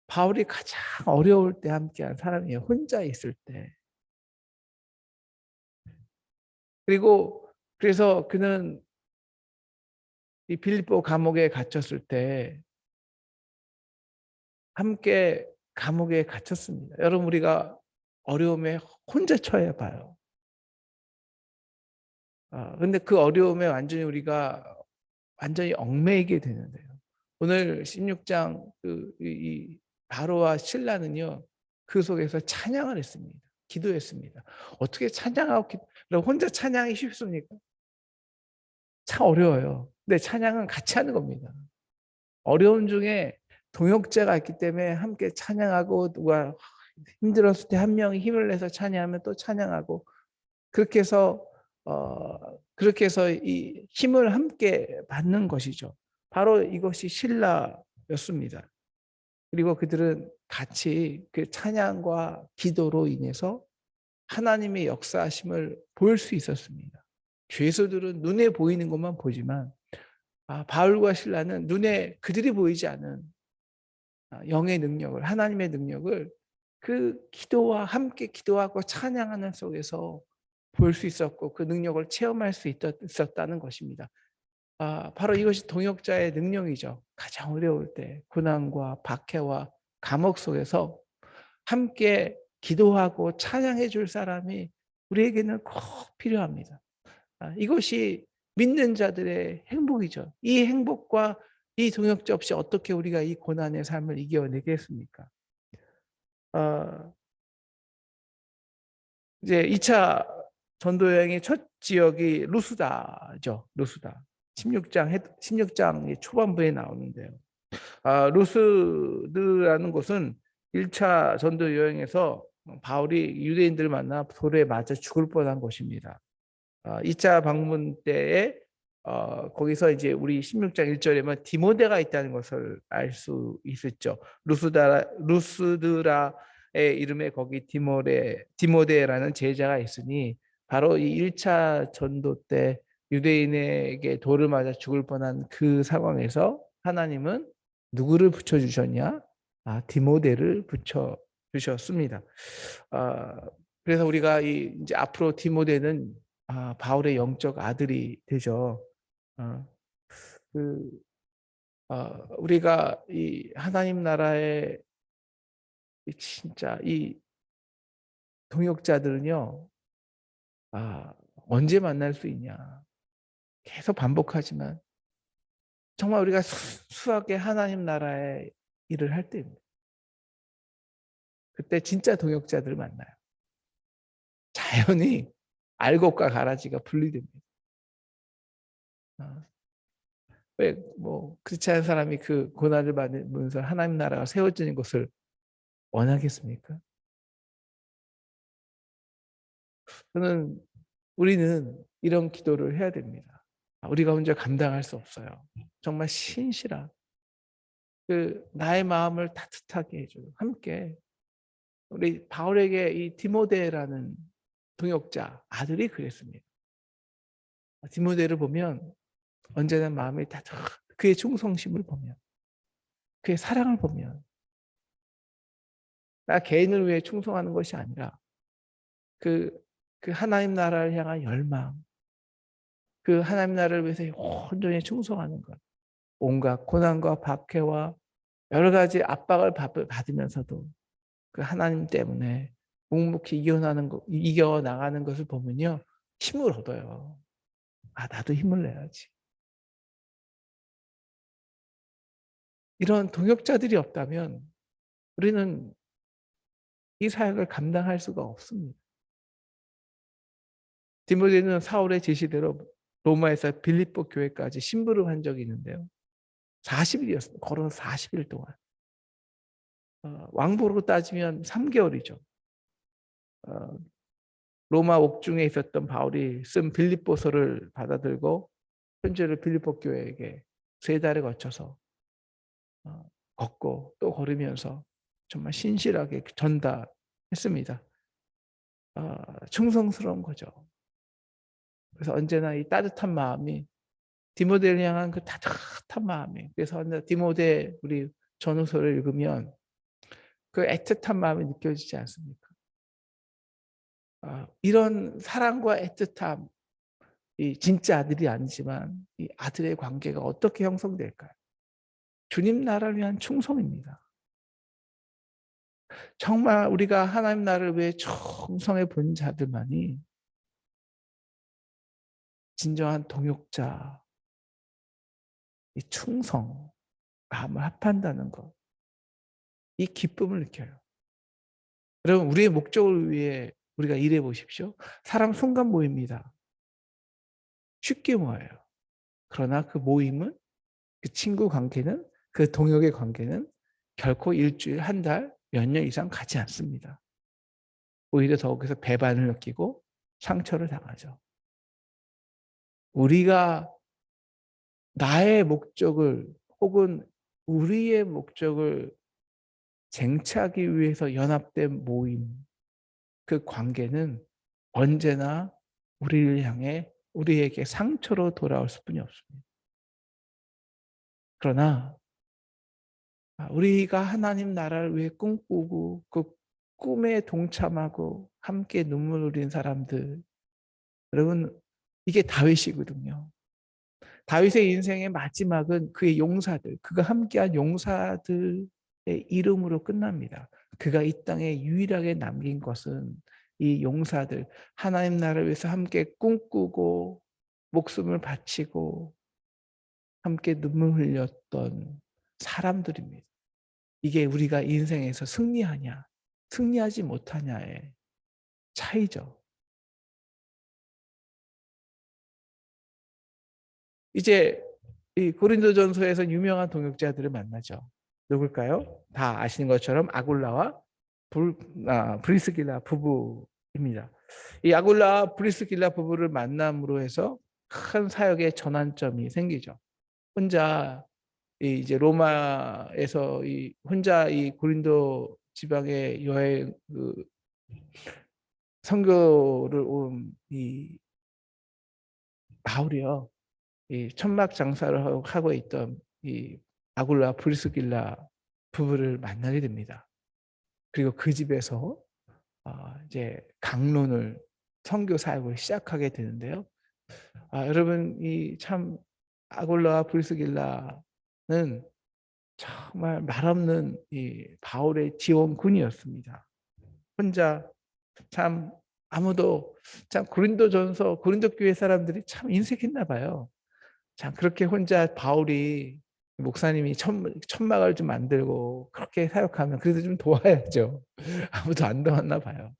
바울이 가장 어려울 때 함께한 사람이에요. 혼자 있을 때. 그래서 그는 이 빌립보 감옥에 갇혔을 때 함께 감옥에 갇혔습니다. 여러분 우리가 어려움에 혼자 처해 봐요. 근데 그 어려움에 우리가 완전히 얽매이게 되는데요. 오늘 16장 이 바로와 실라는요. 그 속에서 찬양을 했습니다. 기도했습니다. 어떻게 찬양하고 혼자 찬양이 쉽습니까? 참 어려워요. 근데 찬양은 같이 하는 겁니다. 어려움 중에 동역자가 있기 때문에 함께 찬양하고 누가 힘들었을 때 한 명이 힘을 내서 찬양하면 또 찬양하고 그렇게 해서 이 힘을 함께 받는 것이죠. 바로 이것이 신라였습니다. 그리고 그들은 같이 그 찬양과 기도로 인해서 하나님의 역사하심을 볼 수 있었습니다. 죄수들은 눈에 보이는 것만 보지만 바울과 실라는 눈에 그들이 보이지 않은 영의 능력을, 하나님의 능력을 그 기도와 함께 기도하고 찬양하는 속에서 볼 수 있었고 그 능력을 체험할 수 있었다는 것입니다. 바로 이것이 동역자의 능력이죠. 가장 어려울 때 고난과 박해와 감옥 속에서 함께 기도하고 찬양해 줄 사람이 우리에게는 꼭 필요합니다. 이것이 믿는 자들의 행복이죠. 이 행복과 이 동역자 없이 어떻게 우리가 이 고난의 삶을 이겨내겠습니까? 이제 2차 전도 여행의 첫 지역이 루스다죠. 루스다. 16장 초반부에 나오는데요. 루스드라는 곳은 1차 전도 여행에서 바울이 유대인들 만나 돌에 맞아 죽을 뻔한 곳입니다. 2차 방문 때에 거기서 이제 우리 16장 1절에만 디모데가 있다는 것을 알 수 있었죠. 루스드라의 이름에 거기 디모데라는 제자가 있으니 바로 이 1차 전도 때 유대인에게 돌을 맞아 죽을 뻔한 그 상황에서 하나님은 누구를 붙여주셨냐? 디모데를 붙여주셨습니다. 그래서 우리가 이제 앞으로 디모데는 바울의 영적 아들이 되죠. 우리가 이 하나님 나라의 진짜 이 동역자들은요, 언제 만날 수 있냐? 계속 반복하지만 정말 우리가 수수하게 하나님 나라의 일을 할 때입니다. 그때 진짜 동역자들을 만나요. 자연히 알곡과 가라지가 분리됩니다. 왜 뭐 그렇지 않은 사람이 그 고난을 받으면서 하나님 나라가 세워지는 것을 원하겠습니까? 우리는 이런 기도를 해야 됩니다. 우리가 혼자 감당할 수 없어요. 정말 신실한 나의 마음을 따뜻하게 해줘요. 함께 우리 바울에게 이 디모데라는 동역자 아들이 그랬습니다. 디모데를 보면 언제나 마음이 따뜻, 그의 충성심을 보면, 그의 사랑을 보면, 나 개인을 위해 충성하는 것이 아니라 그 하나님 나라를 향한 열망, 그 하나님 나라를 위해서 온전히 충성하는 것, 온갖 고난과 박해와 여러 가지 압박을 받으면서도 그 하나님 때문에 묵묵히 이겨나가는 것을 보면요, 힘을 얻어요. 나도 힘을 내야지. 이런 동역자들이 없다면 우리는 이 사역을 감당할 수가 없습니다. 디모데는 사울의 제시대로 로마에서 빌립보 교회까지 심부름한 적이 있는데요. 40일이었습니다. 걸어서 40일 동안. 왕복으로 따지면 3개월이죠. 로마 옥중에 있었던 바울이 쓴 빌립보서를 받아들고 편지를 빌립보 교회에게 3달에 거쳐서 걷고 또 걸으면서 정말 신실하게 전달했습니다. 충성스러운 거죠. 그래서 언제나 이 따뜻한 마음이 디모데를 향한 그 따뜻한 마음이, 그래서 디모데 우리 전후서를 읽으면 그 애틋한 마음이 느껴지지 않습니까? 이런 사랑과 애틋함, 이 진짜 아들이 아니지만 이 아들의 관계가 어떻게 형성될까요? 주님 나라를 위한 충성입니다. 정말 우리가 하나님 나라를 위해 충성해 본 자들만이 진정한 동역자, 이 충성, 마음을 합한다는 것, 이 기쁨을 느껴요. 여러분, 우리의 목적을 위해 우리가 일해 보십시오. 사람 순간 모입니다. 쉽게 모여요. 그러나 그 모임은, 그 친구 관계는, 그 동역의 관계는 결코 일주일, 한 달, 몇 년 이상 가지 않습니다. 오히려 더 거기서 배반을 느끼고 상처를 당하죠. 우리가 나의 목적을 혹은 우리의 목적을 쟁취하기 위해서 연합된 모임, 그 관계는 언제나 우리를 향해 우리에게 상처로 돌아올 수뿐이 없습니다. 그러나 우리가 하나님 나라를 위해 꿈꾸고 그 꿈에 동참하고 함께 눈물 흘린 사람들, 여러분, 이게 다윗이거든요. 다윗의 인생의 마지막은 그의 용사들, 그가 함께한 용사들의 이름으로 끝납니다. 그가 이 땅에 유일하게 남긴 것은 이 용사들, 하나님 나라를 위해서 함께 꿈꾸고 목숨을 바치고 함께 눈물 흘렸던 사람들입니다. 이게 우리가 인생에서 승리하냐, 승리하지 못하냐의 차이죠. 이제 이 고린도전서에서 유명한 동역자들을 만나죠. 누굴까요? 다 아시는 것처럼 아굴라와 브리스길라 부부입니다. 이 아굴라와 브리스길라 부부를 만남으로 해서 큰 사역의 전환점이 생기죠. 혼자 이제 로마에서 혼자 이 고린도 지방의 여행 선교를 온 이 바울이요. 이 천막 장사를 하고 있던 이 아굴라 브리스길라 부부를 만나게 됩니다. 그리고 그 집에서 이제 강론을 선교 사역을 시작하게 되는데요. 여러분 이 참 아굴라와 브리스길라는 정말 말없는 이 바울의 지원군이었습니다. 혼자 참 아무도 참 고린도 교회 사람들이 참 인색했나 봐요. 참 그렇게 혼자 바울이 목사님이 천막을 좀 만들고 그렇게 사역하면 그래도 좀 도와야죠. 아무도 안 도왔나 봐요.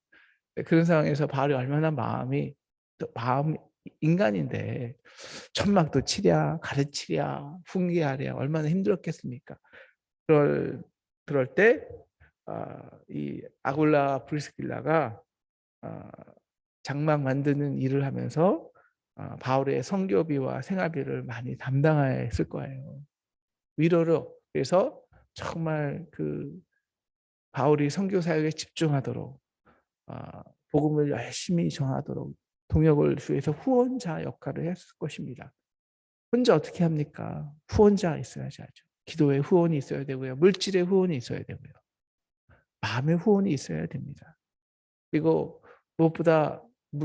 그런 상황에서 바울이 얼마나 마음 인간인데 천막도 치랴 가르치랴 훈계하랴 얼마나 힘들었겠습니까? 그럴 때 이 아굴라 브리스길라가 장막 만드는 일을 하면서 바울의 선교비와 생활비를 많이 담당했을 거예요. 위로로. 그래서 정말 그 바울이 선교 사역에 집중하도록 복음을 열심히 전하도록 동역을 위해서 후원자 역할을 했을 것입니다. 혼자 어떻게 합니까? 후원자가 있어야지 하죠. 기도에 후원이 있어야 되고요. 물질의 후원이 있어야 되고요. 마음의 후원이 있어야 됩니다. 그리고 무엇보다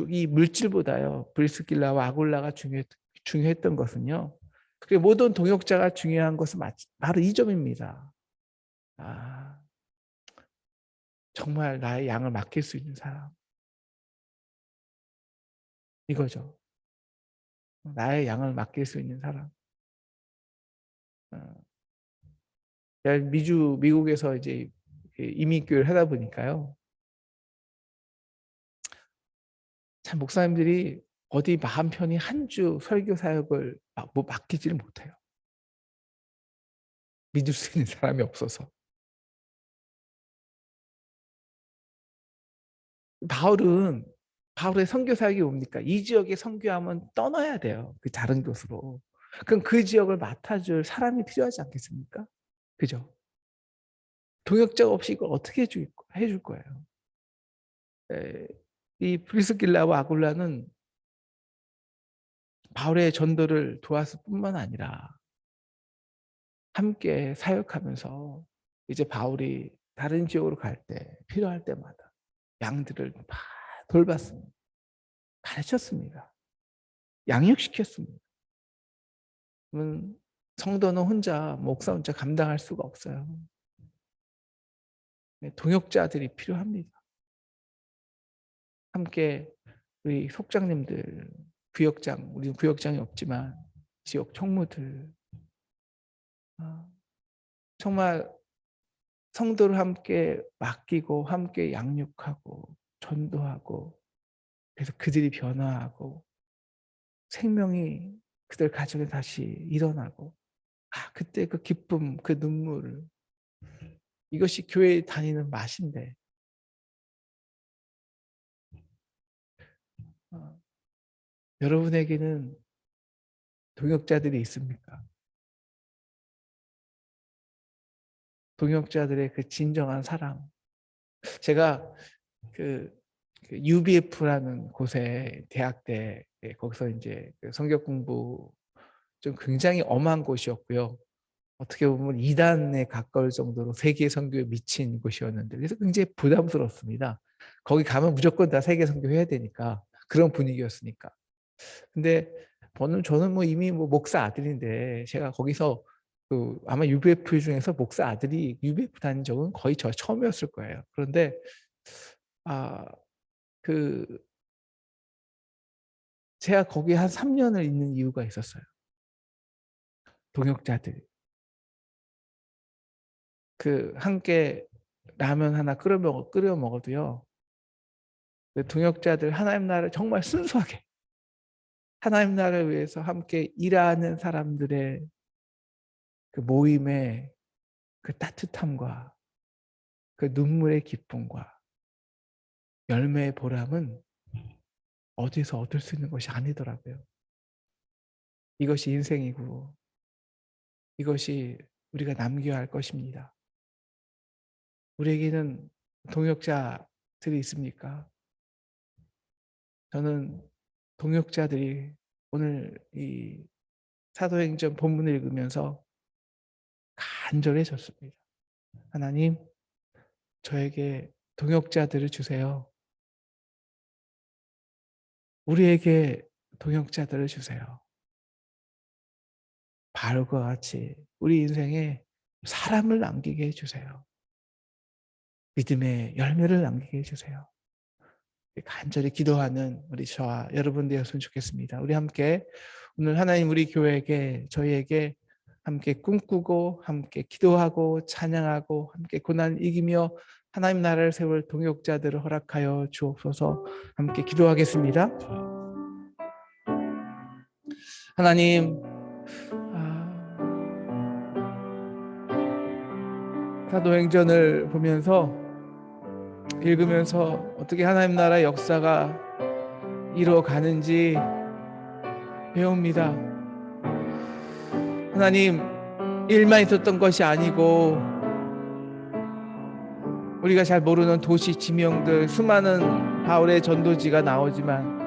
이 물질보다요. 브리스길라와 아굴라가 중요했던 것은요. 그게 모든 동역자가 중요한 것은 바로 이 점입니다. 정말 나의 양을 맡길 수 있는 사람. 이거죠. 나의 양을 맡길 수 있는 사람. 미국에서 이제 이민교회를 하다 보니까요. 참 목사님들이 어디 마음 편히 한 주 설교 사역을 맡기지를 못해요. 믿을 수 있는 사람이 없어서. 바울의 선교 사역이 뭡니까? 이 지역에 선교하면 떠나야 돼요. 그 다른 곳으로. 그럼 그 지역을 맡아줄 사람이 필요하지 않겠습니까? 그죠? 동역자가 없이 이걸 어떻게 해줄 거예요? 이 브리스길라와 아굴라는 바울의 전도를 도왔을 뿐만 아니라 함께 사역하면서 이제 바울이 다른 지역으로 갈 때 필요할 때마다 양들을 다 돌봤습니다. 가르쳤습니다. 양육시켰습니다. 그러면 성도는 목사 혼자 감당할 수가 없어요. 동역자들이 필요합니다. 함께 우리 속장님들, 우리 구역장이 없지만 지역 총무들 정말 성도를 함께 맡기고 함께 양육하고 전도하고 그래서 그들이 변화하고 생명이 그들 가정에 다시 일어나고 그때 그 기쁨, 그 눈물 이것이 교회에 다니는 맛인데 여러분에게는 동역자들이 있습니까? 동역자들의 그 진정한 사랑. 제가 그 UBF라는 곳에 대학 때 거기서 이제 그 성경 공부 좀 굉장히 엄한 곳이었고요. 어떻게 보면 이단에 가까울 정도로 세계 선교에 미친 곳이었는데 그래서 굉장히 부담스럽습니다. 거기 가면 무조건 다 세계 선교 해야 되니까 그런 분위기였으니까. 근데 저는 뭐 이미 뭐 목사 아들인데 제가 거기서 그 아마 UBF 중에서 목사 아들이 UBF 다닌 적은 거의 저 처음이었을 거예요. 그런데 그 제가 거기 한 3년을 있는 이유가 있었어요. 동역자들 그 함께 라면 하나 끓여 먹어도요. 그 동역자들 하나님 나라를 정말 순수하게 하나님 나라를 위해서 함께 일하는 사람들의 그 모임의 그 따뜻함과 그 눈물의 기쁨과 열매의 보람은 어디서 얻을 수 있는 것이 아니더라고요. 이것이 인생이고 이것이 우리가 남겨야 할 것입니다. 우리에게는 동역자들이 있습니까? 저는 동역자들이 오늘 이 사도행전 본문을 읽으면서 간절해졌습니다. 하나님, 저에게 동역자들을 주세요. 우리에게 동역자들을 주세요. 바울과 같이 우리 인생에 사람을 남기게 해주세요. 믿음의 열매를 남기게 해주세요. 간절히 기도하는 우리 저와 여러분 되었으면 좋겠습니다. 우리 함께 오늘 하나님 우리 교회에게 저희에게 함께 꿈꾸고 함께 기도하고 찬양하고 함께 고난을 이기며 하나님 나라를 세울 동역자들을 허락하여 주옵소서. 함께 기도하겠습니다. 하나님, 사도행전을 보면서 읽으면서 어떻게 하나님 나라의 역사가 이루어가는지 배웁니다. 하나님, 일만 있었던 것이 아니고 우리가 잘 모르는 도시 지명들 수많은 바울의 전도지가 나오지만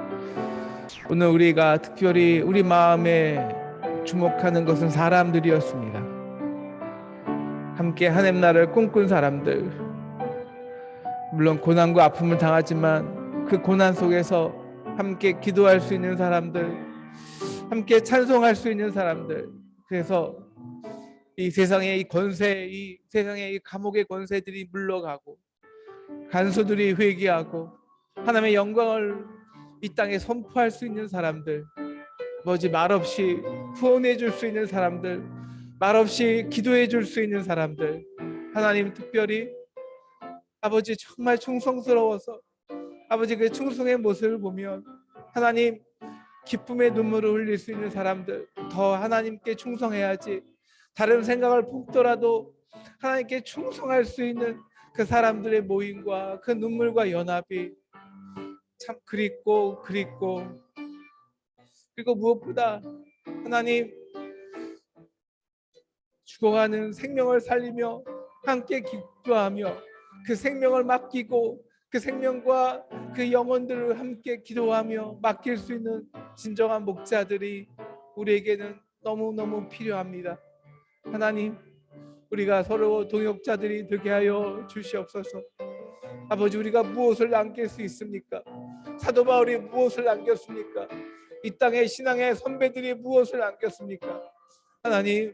오늘 우리가 특별히 우리 마음에 주목하는 것은 사람들이었습니다. 함께 하나님 나라를 꿈꾼 사람들, 물론 고난과 아픔을 당하지만 그 고난 속에서 함께 기도할 수 있는 사람들, 함께 찬송할 수 있는 사람들. 그래서 이 세상의 이 권세, 이 세상의 이 감옥의 권세들이 물러가고 간수들이 회개하고 하나님의 영광을 이 땅에 선포할 수 있는 사람들, 말없이 후원해 줄 수 있는 사람들, 말없이 기도해 줄 수 있는 사람들. 하나님, 특별히 아버지 정말 충성스러워서 아버지 그 충성의 모습을 보면 하나님 기쁨의 눈물을 흘릴 수 있는 사람들, 더 하나님께 충성해야지, 다른 생각을 품더라도 하나님께 충성할 수 있는 그 사람들의 모임과 그 눈물과 연합이 참 그립고 그리고 무엇보다 하나님 죽어가는 생명을 살리며 함께 기도하며 그 생명을 맡기고 그 생명과 그 영혼들을 함께 기도하며 맡길 수 있는 진정한 목자들이 우리에게는 너무너무 필요합니다. 하나님, 우리가 서로 동역자들이 되게 하여 주시옵소서. 아버지, 우리가 무엇을 남길 수 있습니까? 사도 바울이 무엇을 남겼습니까? 이 땅의 신앙의 선배들이 무엇을 남겼습니까? 하나님,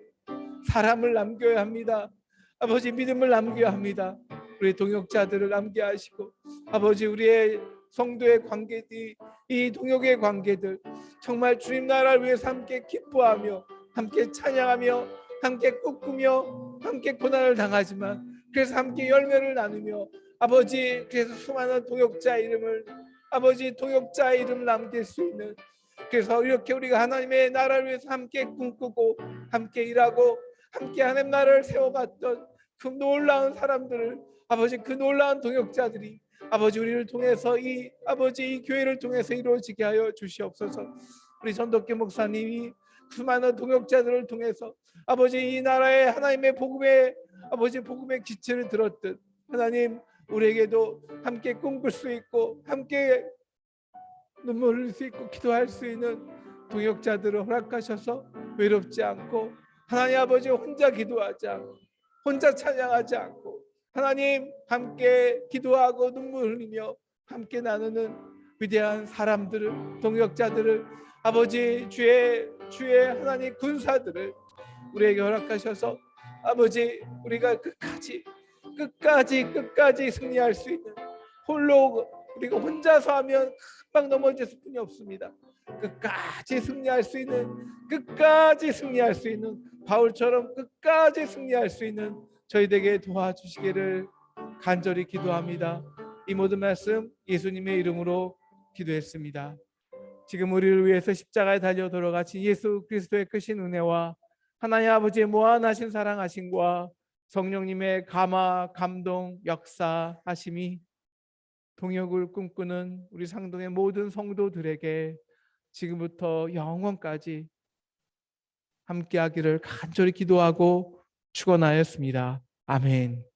사람을 남겨야 합니다. 아버지, 믿음을 남겨야 합니다. 우리 동역자들을 남게 하시고 아버지, 우리의 성도의 관계들이 이 동역의 관계들 정말 주님 나라를 위해서 함께 기뻐하며 함께 찬양하며 함께 꿈꾸며 함께 고난을 당하지만 그래서 함께 열매를 나누며 아버지, 그래서 수많은 동역자 이름을 아버지 동역자 이름 남길 수 있는, 그래서 이렇게 우리가 하나님의 나라를 위해서 함께 꿈꾸고 함께 일하고 함께 하나님 나라를 세워갔던 그 놀라운 사람들을 아버지, 그 놀라운 동역자들이 아버지 우리를 통해서 이 아버지 이 교회를 통해서 이루어지게 하여 주시옵소서. 우리 전덕기 목사님이 수많은 동역자들을 통해서 아버지 이 나라의 하나님의 복음의 아버지 복음의 기체를 들었듯 하나님 우리에게도 함께 꿈꿀 수 있고 함께 눈물 흘릴 수 있고 기도할 수 있는 동역자들을 허락하셔서 외롭지 않고 하나님 아버지 혼자 기도하지 않고 혼자 찬양하지 않고 하나님 함께 기도하고 눈물 흘리며 함께 나누는 위대한 사람들을 동역자들을 아버지 주의 하나님 군사들을 우리에게 허락하셔서 아버지 우리가 끝까지 승리할 수 있는 홀로 우리가 혼자서 하면 금방 넘어질 수뿐이 없습니다. 끝까지 승리할 수 있는 바울처럼 끝까지 승리할 수 있는 저희에게 도와주시기를 간절히 기도합니다. 이 모든 말씀 예수님의 이름으로 기도했습니다. 지금 우리를 위해서 십자가에 달려 돌아가신 예수 그리스도의 크신 은혜와 하나님 아버지의 무한하신 사랑하심과 성령님의 감화 감동 역사하심이 동역을 꿈꾸는 우리 상동의 모든 성도들에게 지금부터 영원까지 함께하기를 간절히 기도하고 축원하였습니다. 아멘.